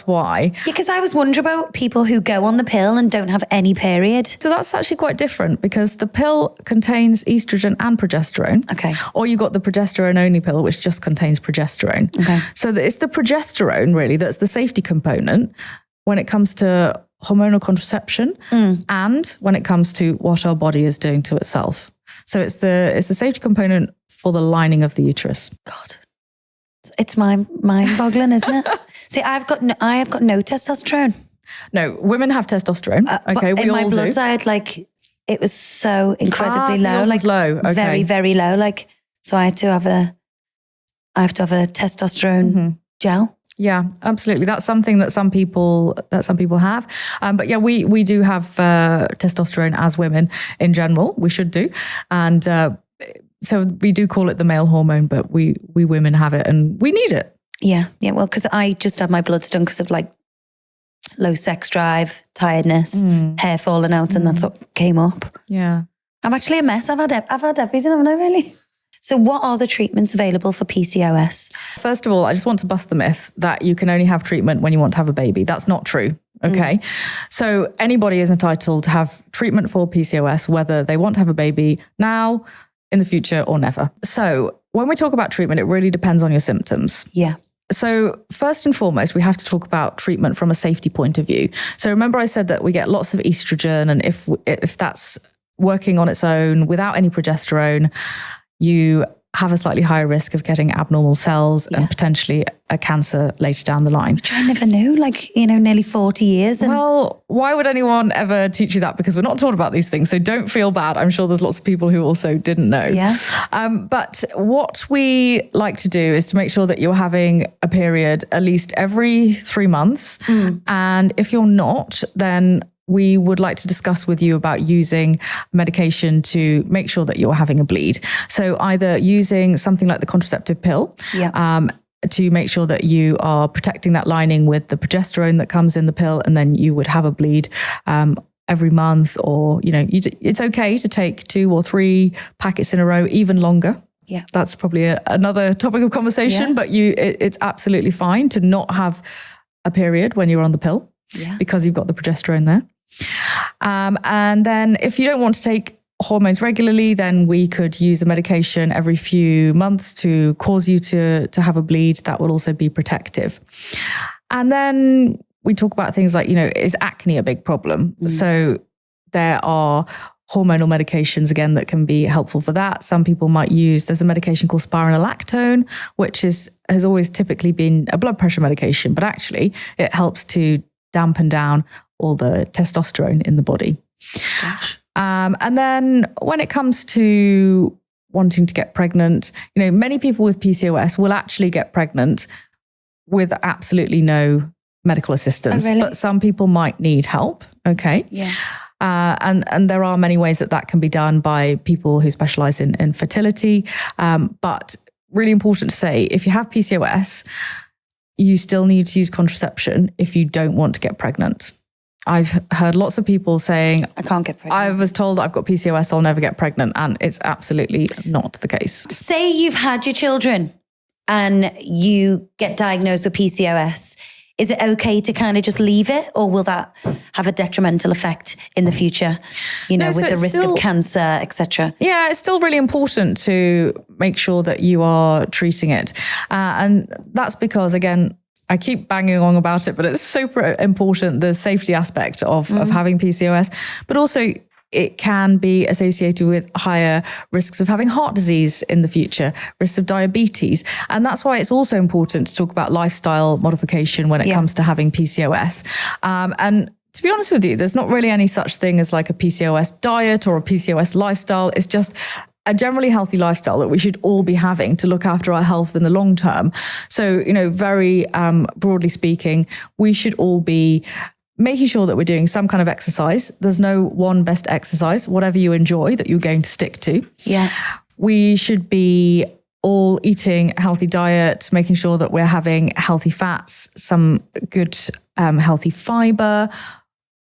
why. Yeah, because I was wondering about people who go on the pill and don't have any period. So that's actually quite different, because the pill contains estrogen and progesterone. Okay. Or you got the progesterone only pill, which just contains progesterone. Okay. So it's the progesterone really that's the safety component when it comes to hormonal contraception and when it comes to what our body is doing to itself. So it's the safety component for the lining of the uterus. God, it's mind-boggling, isn't it? See, I have got no testosterone. No, women have testosterone. Okay, we in all my blood do. side, it was so incredibly so low, yours was low. Okay. very, very low. So I have to have a testosterone gel. Yeah, absolutely. That's something that some people have. But yeah, we do have testosterone as women in general. We should do, and so we do call it the male hormone. But we women have it, and we need it. Yeah. Well, because I just had my bloods done because of low sex drive, tiredness, hair falling out, and that's what came up. Yeah, I'm actually a mess. I've had everything, haven't I? Really. So what are the treatments available for PCOS? First of all, I just want to bust the myth that you can only have treatment when you want to have a baby. That's not true. Okay. So anybody is entitled to have treatment for PCOS, whether they want to have a baby now, in the future, or never. So when we talk about treatment, it really depends on your symptoms. Yeah. So first and foremost, we have to talk about treatment from a safety point of view. So remember I said that we get lots of estrogen, and if that's working on its own without any progesterone, you have a slightly higher risk of getting abnormal cells and potentially a cancer later down the line. Which I never knew, nearly 40 years. And Well, why would anyone ever teach you that? Because we're not taught about these things. So don't feel bad. I'm sure there's lots of people who also didn't know. Yeah. But what we like to do is to make sure that you're having a period at least every 3 months. And if you're not, then we would like to discuss with you about using medication to make sure that you're having a bleed. So either using something like the contraceptive pill, to make sure that you are protecting that lining with the progesterone that comes in the pill, and then you would have a bleed every month, or it's okay to take 2 or 3 packets in a row, even longer. Yeah, that's probably another topic of conversation. But it's absolutely fine to not have a period when you're on the pill, because you've got the progesterone there. And then if you don't want to take hormones regularly, then we could use a medication every few months to cause you to have a bleed. That will also be protective. And then we talk about things like, is acne a big problem? So there are hormonal medications, again, that can be helpful for that. Some people might there's a medication called spironolactone, which has always typically been a blood pressure medication, but actually it helps to dampen down all the testosterone in the body. And then when it comes to wanting to get pregnant, many people with PCOS will actually get pregnant with absolutely no medical assistance. Oh, really? But some people might need help. Okay. Yeah. And there are many ways that can be done by people who specialize in fertility. But really important to say, if you have PCOS, you still need to use contraception if you don't want to get pregnant. I've heard lots of people saying, I can't get pregnant. I was told I've got PCOS, I'll never get pregnant. And it's absolutely not the case. Say you've had your children and you get diagnosed with PCOS. Is it okay to kind of just leave it, or will that have a detrimental effect in the future, with the risk of cancer, etc.? Yeah, it's still really important to make sure that you are treating it. And that's because, again, I keep banging on about it, but it's super important, the safety aspect of having PCOS, but also it can be associated with higher risks of having heart disease in the future, risks of diabetes. And that's why it's also important to talk about lifestyle modification when it comes to having PCOS. And to be honest with you, there's not really any such thing as like a PCOS diet or a PCOS lifestyle. It's just a generally healthy lifestyle that we should all be having to look after our health in the long term. So, very broadly speaking, we should all be making sure that we're doing some kind of exercise. There's no one best exercise, whatever you enjoy that you're going to stick to. Yeah. We should be all eating a healthy diet, making sure that we're having healthy fats, some good healthy fiber,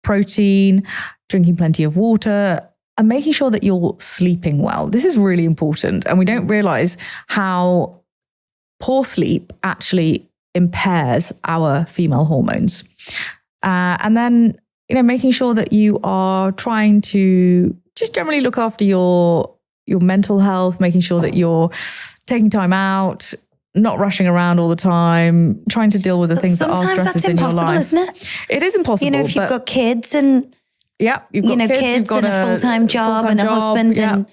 protein, drinking plenty of water, and making sure that you're sleeping well. This is really important. And we don't realize how poor sleep actually impairs our female hormones. And then, making sure that you are trying to just generally look after your mental health, making sure that you're taking time out, not rushing around all the time, trying to deal with the things that are stresses in your life. Sometimes that's impossible, isn't it? It is impossible. If you've got kids and you've got kids you've got and a full-time job and a husband, and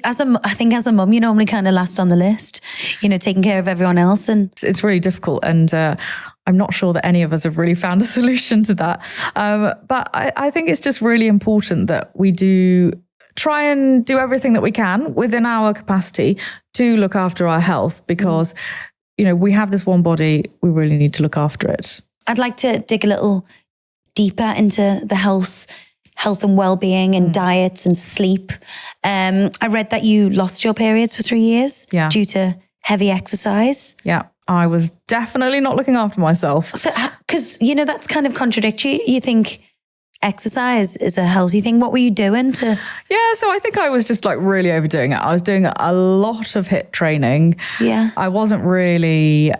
I think as a mum, you normally kind of last on the list, taking care of everyone else. And it's really difficult. And I'm not sure that any of us have really found a solution to that. But I think it's just really important that we do try and do everything that we can within our capacity to look after our health, because, we have this one body, we really need to look after it. I'd like to dig a little deeper into the health and well-being and diets and sleep. I read that you lost your periods for 3 years due to heavy exercise. Yeah, I was definitely not looking after myself. So, because, that's kind of contradictory. You think exercise is a healthy thing. What were you doing to? Yeah, so I think I was just like really overdoing it. I was doing a lot of HIIT training. Yeah. I wasn't really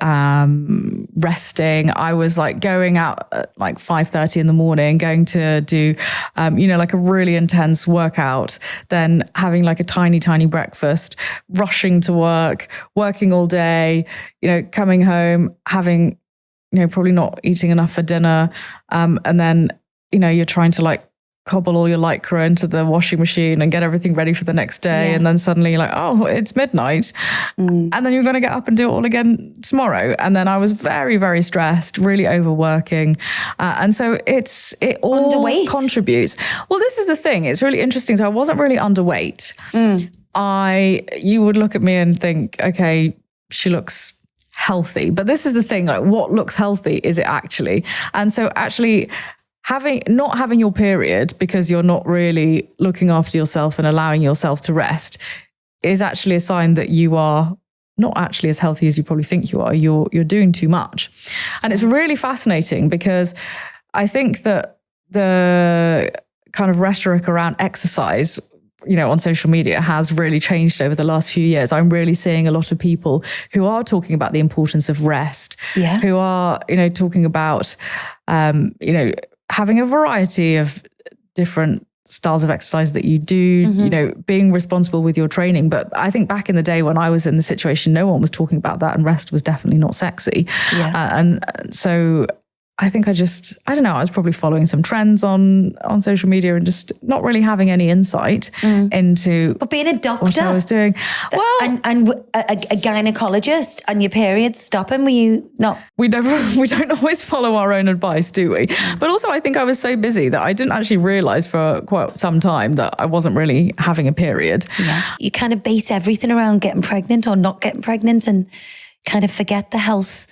resting. I was like going out at like 5:30 in the morning, going to do, like a really intense workout, then having like a tiny, tiny breakfast, rushing to work, working all day, coming home, having, probably not eating enough for dinner. And then, you're trying to like cobble all your lycra into the washing machine and get everything ready for the next day. Yeah. And then suddenly you're like, oh, it's midnight. And then you're going to get up and do it all again tomorrow. And then I was very, very stressed, really overworking. And so it all underweight contributes. Well, this is the thing. It's really interesting. So I wasn't really underweight. You would look at me and think, okay, she looks healthy. But this is the thing, like what looks healthy is it actually? And so actually not having your period because you're not really looking after yourself and allowing yourself to rest is actually a sign that you are not actually as healthy as you probably think you are. You're doing too much. And it's really fascinating because I think that the kind of rhetoric around exercise, on social media has really changed over the last few years. I'm really seeing a lot of people who are talking about the importance of rest, who are, talking about, having a variety of different styles of exercise that you do, being responsible with your training. But I think back in the day when I was in the situation, no one was talking about that, and rest was definitely not sexy. Yeah. And so I think I don't know, I was probably following some trends on social media and just not really having any insight into but being a doctor, what I was doing. Well, and a gynecologist and your periods stopping, were you not? We don't always follow our own advice, do we? But also I think I was so busy that I didn't actually realize for quite some time that I wasn't really having a period. Yeah. You kind of base everything around getting pregnant or not getting pregnant and kind of forget the health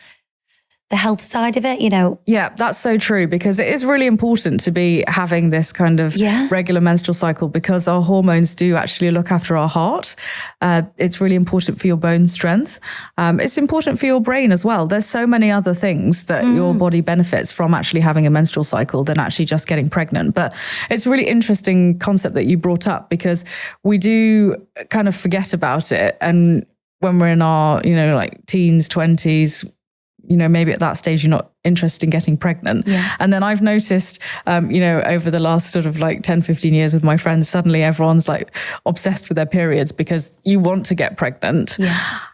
the health side of it, you know. Yeah, that's so true, because it is really important to be having this kind of regular menstrual cycle, because our hormones do actually look after our heart. It's really important for your bone strength. It's important for your brain as well. There's so many other things that your body benefits from actually having a menstrual cycle than actually just getting pregnant. But it's a really interesting concept that you brought up, because we do kind of forget about it. And when we're in our, you know, like teens, 20s, you know, maybe at that stage you're not interested in getting pregnant. Yeah. And then I've noticed, you know, over the last sort of like 10, 15 years with my friends, suddenly everyone's like obsessed with their periods because you want to get pregnant. Yes.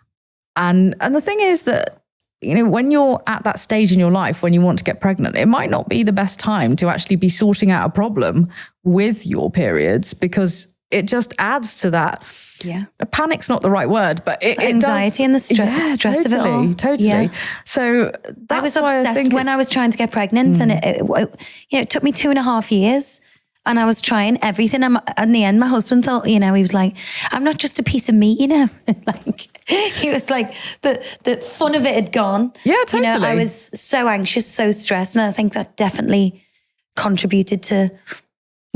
And the thing is that, you know, when you're at that stage in your life when you want to get pregnant, it might not be the best time to actually be sorting out a problem with your periods, because it just adds to that. Yeah. Panic's not the right word, but it anxiety does, and the stress totally, of it all. Totally. Yeah. So I was obsessed when I was trying to get pregnant, and it took me 2.5 years, and I was trying everything. And in the end, my husband thought, you know, he was like, I'm not just a piece of meat, you know. Like, he was like, the fun of it had gone. Yeah, totally. You know, I was so anxious, so stressed, and I think that definitely contributed to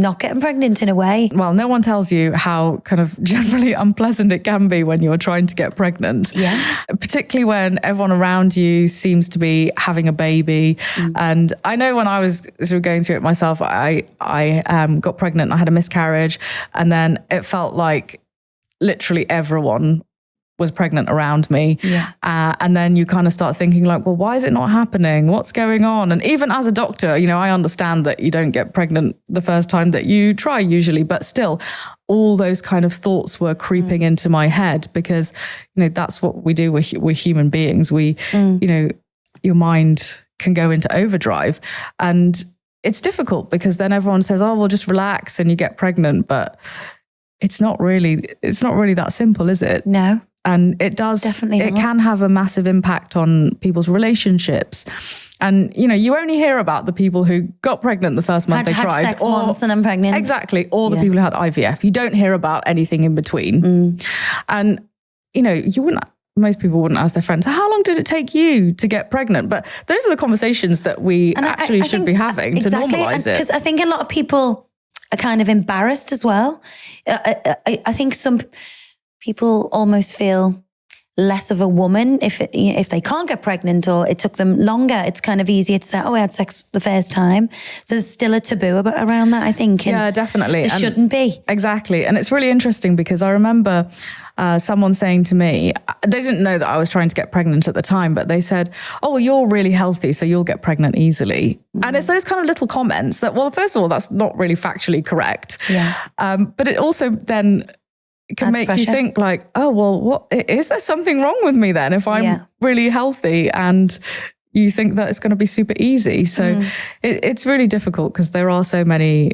not getting pregnant in a way. Well, no one tells you how kind of generally unpleasant it can be when you're trying to get pregnant. Yeah. Particularly when everyone around you seems to be having a baby. And I know when I was sort of going through it myself, I got pregnant, I had a miscarriage, and then it felt like literally everyone was pregnant around me. Yeah. And then you kind of start thinking like, well, why is it not happening? What's going on? And even as a doctor, you know, I understand that you don't get pregnant the first time that you try usually, but still all those kind of thoughts were creeping into my head, because, you know, that's what we do. We're human beings. You know, your mind can go into overdrive, and it's difficult because then everyone says, oh, well, just relax and you get pregnant. But it's not really that simple, is it? No. And it does, Definitely it not. can have a massive impact on people's relationships. And, you know, you only hear about the people who got pregnant the first month they tried. Had sex once and I'm pregnant. Exactly. Or the people who had IVF. You don't hear about anything in between. And, you know, most people wouldn't ask their friends, so how long did it take you to get pregnant? But those are the conversations that we actually should be having to normalise it. Because I think a lot of people are kind of embarrassed as well. I think some people almost feel less of a woman if they can't get pregnant, or it took them longer. It's kind of easier to say, oh, I had sex the first time. So there's still a taboo around that, I think. Yeah, definitely. There shouldn't be. Exactly. And it's really interesting because I remember someone saying to me, they didn't know that I was trying to get pregnant at the time, but they said, oh, well, you're really healthy, so you'll get pregnant easily. And it's those kind of little comments that, well, first of all, that's not really factually correct. Yeah. But it also then can make you think like, oh, well, what is there something wrong with me then if I'm really healthy? And you think that it's going to be super easy. So it's really difficult because there are so many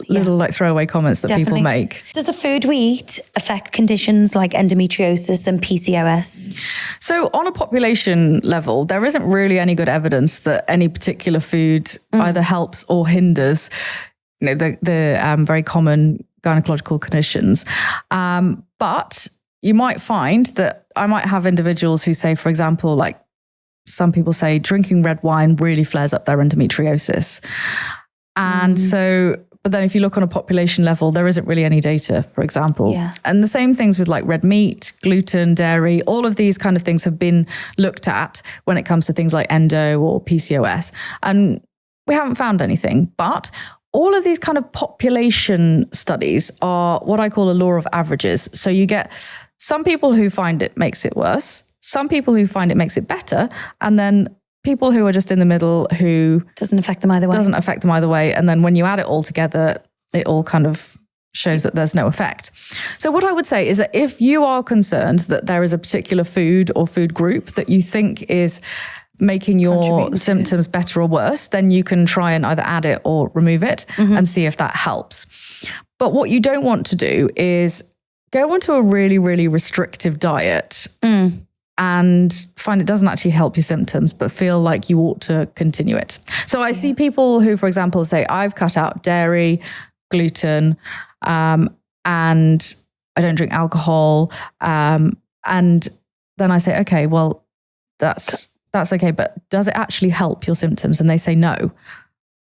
little like throwaway comments that people make. Does the food we eat affect conditions like endometriosis and PCOS? So on a population level, there isn't really any good evidence that any particular food either helps or hinders, you know, the very common gynaecological conditions. But you might find that I might have individuals who say, for example, like some people say drinking red wine really flares up their endometriosis. And so, but then if you look on a population level, there isn't really any data, for example. Yeah. And the same things with like red meat, gluten, dairy, all of these kind of things have been looked at when it comes to things like endo or PCOS. And we haven't found anything. But all of these kind of population studies are what I call a law of averages. So you get some people who find it makes it worse, some people who find it makes it better, and then people who are just in the middle who doesn't affect them either way. And then when you add it all together, it all kind of shows that there's no effect. So what I would say is that if you are concerned that there is a particular food or food group that you think is making your symptoms better or worse, then you can try and either add it or remove it and see if that helps. But what you don't want to do is go onto a really, really restrictive diet and find it doesn't actually help your symptoms, but feel like you ought to continue it. So I see people who, for example, say, I've cut out dairy, gluten, and I don't drink alcohol. And then I say, okay, well, that's that's okay, but does it actually help your symptoms? And they say no.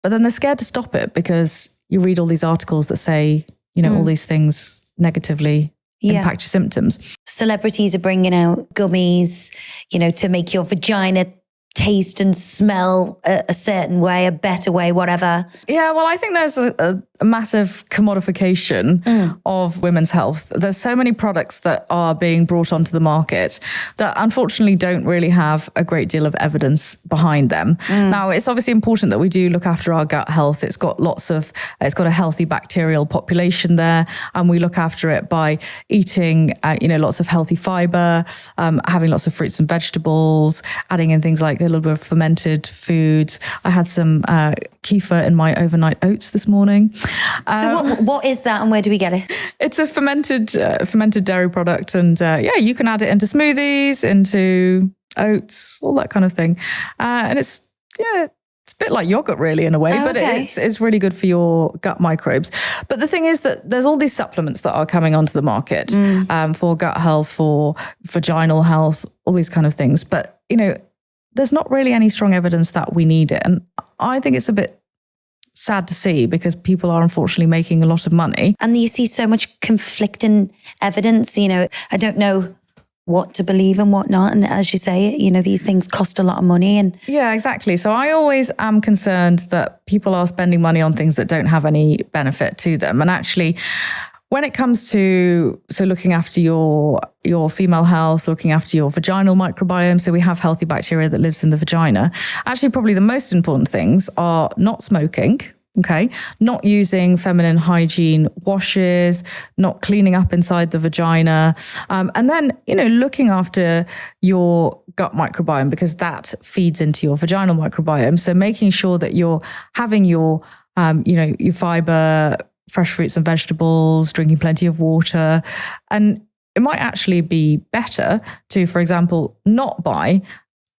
But then they're scared to stop it because you read all these articles that say, all these things negatively impact your symptoms. Celebrities are bringing out gummies, to make your vagina taste and smell a certain way, a better way, whatever. Yeah, well, I think there's a massive commodification of women's health. There's so many products that are being brought onto the market that unfortunately don't really have a great deal of evidence behind them. Now, it's obviously important that we do look after our gut health. It's got a healthy bacterial population there, and we look after it by eating, lots of healthy fiber, having lots of fruits and vegetables, adding in things like a little bit of fermented foods. I had some kefir in my overnight oats this morning. So what is that and where do we get it? It's a fermented dairy product, and you can add it into smoothies, into oats, all that kind of thing. And it's a bit like yogurt really in a way, but it's really good for your gut microbes. But the thing is that there's all these supplements that are coming onto the market for gut health, for vaginal health, all these kind of things. But, there's not really any strong evidence that we need it. And I think it's a bit sad to see because people are unfortunately making a lot of money. And you see so much conflicting evidence, I don't know what to believe and what not. And as you say, these things cost a lot of money. And yeah, exactly. So I always am concerned that people are spending money on things that don't have any benefit to them. And actually, when it comes to looking after your female health, looking after your vaginal microbiome, so we have healthy bacteria that lives in the vagina. Actually, probably the most important things are not smoking, not using feminine hygiene washes, not cleaning up inside the vagina, and then, looking after your gut microbiome because that feeds into your vaginal microbiome. So making sure that you're having your fiber, fresh fruits and vegetables, drinking plenty of water. And it might actually be better to, for example, not buy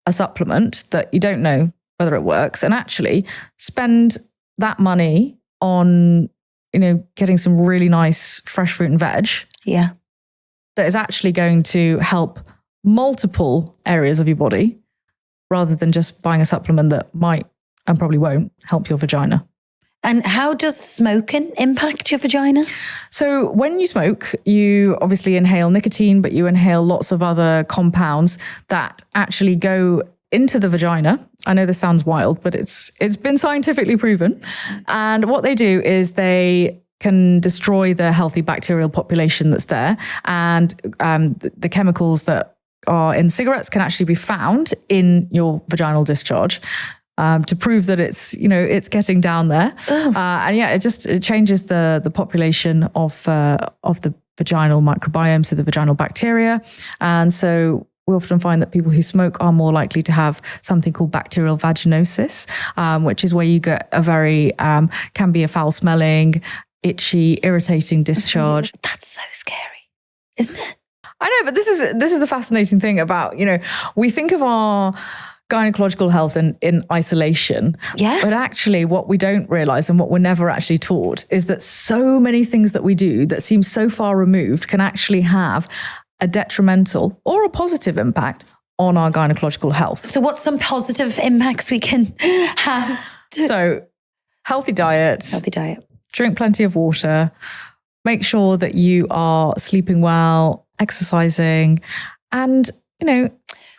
a supplement that you don't know whether it works and actually spend that money on, getting some really nice fresh fruit and veg. Yeah. That is actually going to help multiple areas of your body rather than just buying a supplement that might and probably won't help your vagina. And how does smoking impact your vagina? So when you smoke, you obviously inhale nicotine, but you inhale lots of other compounds that actually go into the vagina. I know this sounds wild, but it's been scientifically proven. And what they do is they can destroy the healthy bacterial population that's there. And the chemicals that are in cigarettes can actually be found in your vaginal discharge. To prove that it's getting down there. And it changes the population of the vaginal microbiome, so the vaginal bacteria. And so we often find that people who smoke are more likely to have something called bacterial vaginosis, which is where you get a very, can be a foul smelling, itchy, irritating discharge. That's so scary, isn't it? I know, but this is the fascinating thing about, we think of our gynaecological health in isolation. Yeah. But actually what we don't realize and what we're never actually taught is that so many things that we do that seem so far removed can actually have a detrimental or a positive impact on our gynaecological health. So what's some positive impacts we can have? So healthy diet. Healthy diet. Drink plenty of water. Make sure that you are sleeping well, exercising, and,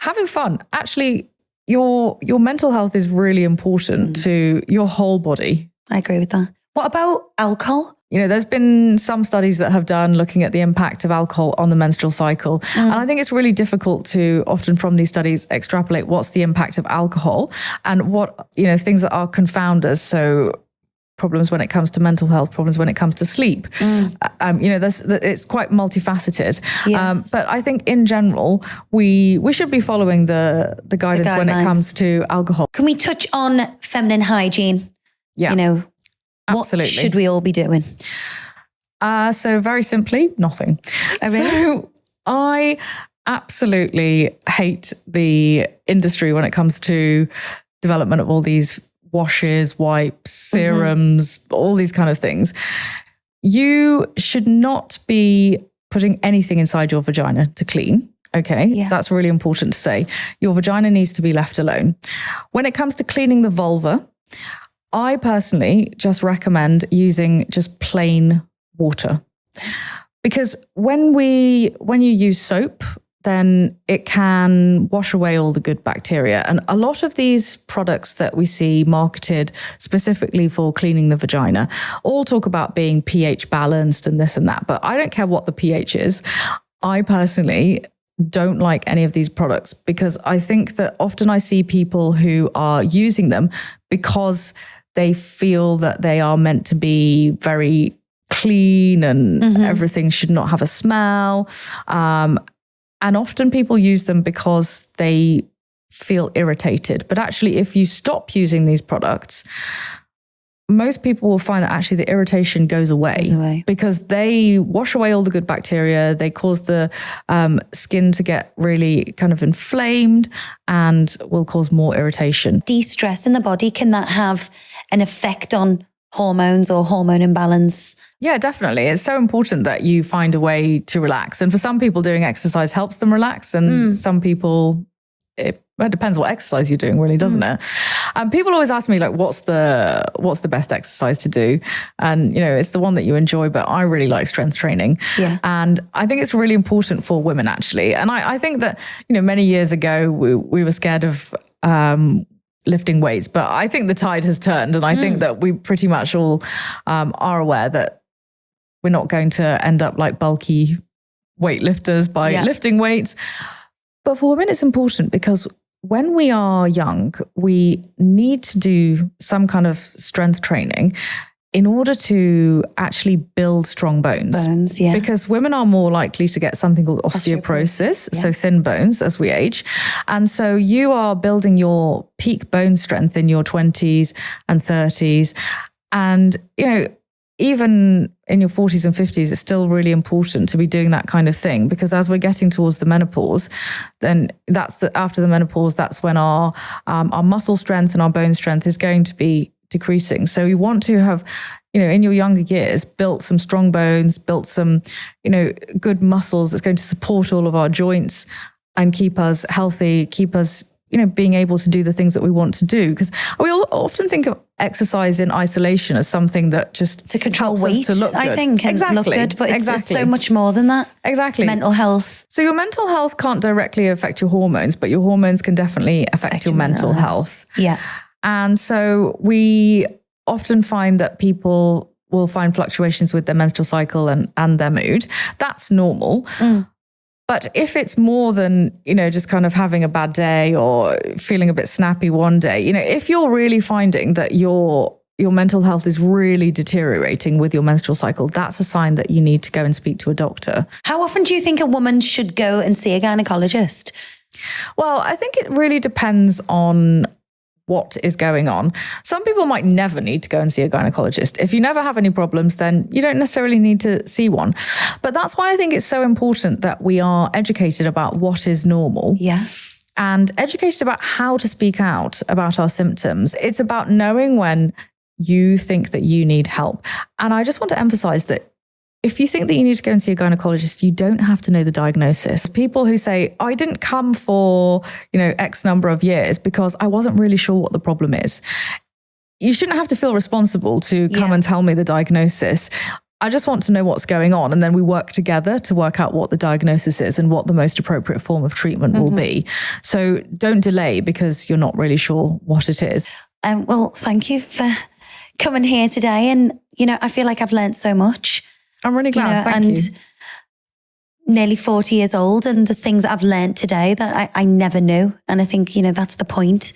having fun. Actually, your mental health is really important to your whole body. I agree with that. What about alcohol? There's been some studies that have done looking at the impact of alcohol on the menstrual cycle. And I think it's really difficult to often from these studies extrapolate what's the impact of alcohol and what, things that are confounders. So problems when it comes to mental health, problems when it comes to sleep. It's quite multifaceted. Yes. But I think in general, we should be following the guidance when it comes to alcohol. Can we touch on feminine hygiene? Yeah. What should we all be doing? So very simply, nothing. Oh, really? So I absolutely hate the industry when it comes to development of all these washes, wipes, serums, all these kind of things. You should not be putting anything inside your vagina to clean. Okay, Yeah. that's really important to say. Your vagina needs to be left alone. When it comes to cleaning the vulva, I personally just recommend using just plain water. Because when you use soap, then it can wash away all the good bacteria. And a lot of these products that we see marketed specifically for cleaning the vagina all talk about being pH balanced and this and that. But I don't care what the pH is. I personally don't like any of these products because I think that often I see people who are using them because they feel that they are meant to be very clean and everything should not have a smell. And often people use them because they feel irritated. But actually, if you stop using these products, most people will find that actually the irritation goes away because they wash away all the good bacteria. They cause the skin to get really kind of inflamed and will cause more irritation. De-stress in the body, can that have an effect on hormones or hormone imbalance? Yeah, definitely. It's so important that you find a way to relax. And for some people, doing exercise helps them relax. And some people, it depends what exercise you're doing, really, doesn't it? People always ask me, like, what's the best exercise to do? And, it's the one that you enjoy, but I really like strength training. Yeah. And I think it's really important for women, actually. And I think that, many years ago, we were scared of lifting weights, but I think the tide has turned. And I think that we pretty much all are aware that we're not going to end up like bulky weightlifters by lifting weights. But for women, it's important because when we are young, we need to do some kind of strength training in order to actually build strong bones. Because women are more likely to get something called osteoporosis, so thin bones as we age. And so you are building your peak bone strength in your 20s and 30s. And, even in your 40s and 50s, it's still really important to be doing that kind of thing because as we're getting towards the menopause, then after the menopause, that's when our muscle strength and our bone strength is going to be decreasing. So you want to have, in your younger years, built some strong bones, built some, good muscles that's going to support all of our joints and keep us healthy, keep us being able to do the things that we want to do. Because we all often think of exercise in isolation as something that just to control helps weight, us to look good. I think, and look good, but it's so much more than that. Exactly. Mental health. So your mental health can't directly affect your hormones, but your hormones can definitely affect your mental health. Yeah. And so we often find that people will find fluctuations with their menstrual cycle and their mood. That's normal. But if it's more than, just kind of having a bad day or feeling a bit snappy one day, if you're really finding that your mental health is really deteriorating with your menstrual cycle, that's a sign that you need to go and speak to a doctor. How often do you think a woman should go and see a gynecologist? Well, I think it really depends on what is going on. Some people might never need to go and see a gynecologist. If you never have any problems, then you don't necessarily need to see one. But that's why I think it's so important that we are educated about what is normal. Yeah. And educated about how to speak out about our symptoms. It's about knowing when you think that you need help. And I just want to emphasize that if you think that you need to go and see a gynecologist, you don't have to know the diagnosis. People who say, I didn't come for, X number of years because I wasn't really sure what the problem is. You shouldn't have to feel responsible to come and tell me the diagnosis. I just want to know what's going on. And then we work together to work out what the diagnosis is and what the most appropriate form of treatment will be. So don't delay because you're not really sure what it is. Well, thank you for coming here today. And, I feel like I've learned so much. I'm really glad. Thank you. Nearly 40 years old, and there's things that I've learned today that I never knew. And I think, that's the point,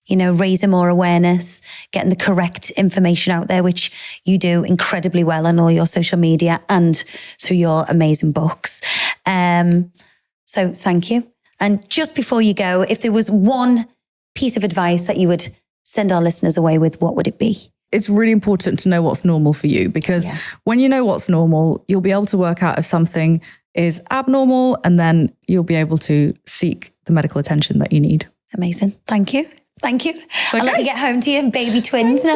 raising more awareness, getting the correct information out there, which you do incredibly well on all your social media and through your amazing books. So thank you. And just before you go, if there was one piece of advice that you would send our listeners away with, what would it be? It's really important to know what's normal for you because when you know what's normal, you'll be able to work out if something is abnormal and then you'll be able to seek the medical attention that you need. Amazing. Thank you. Thank you. Okay. I'll let you get home to your baby twins now.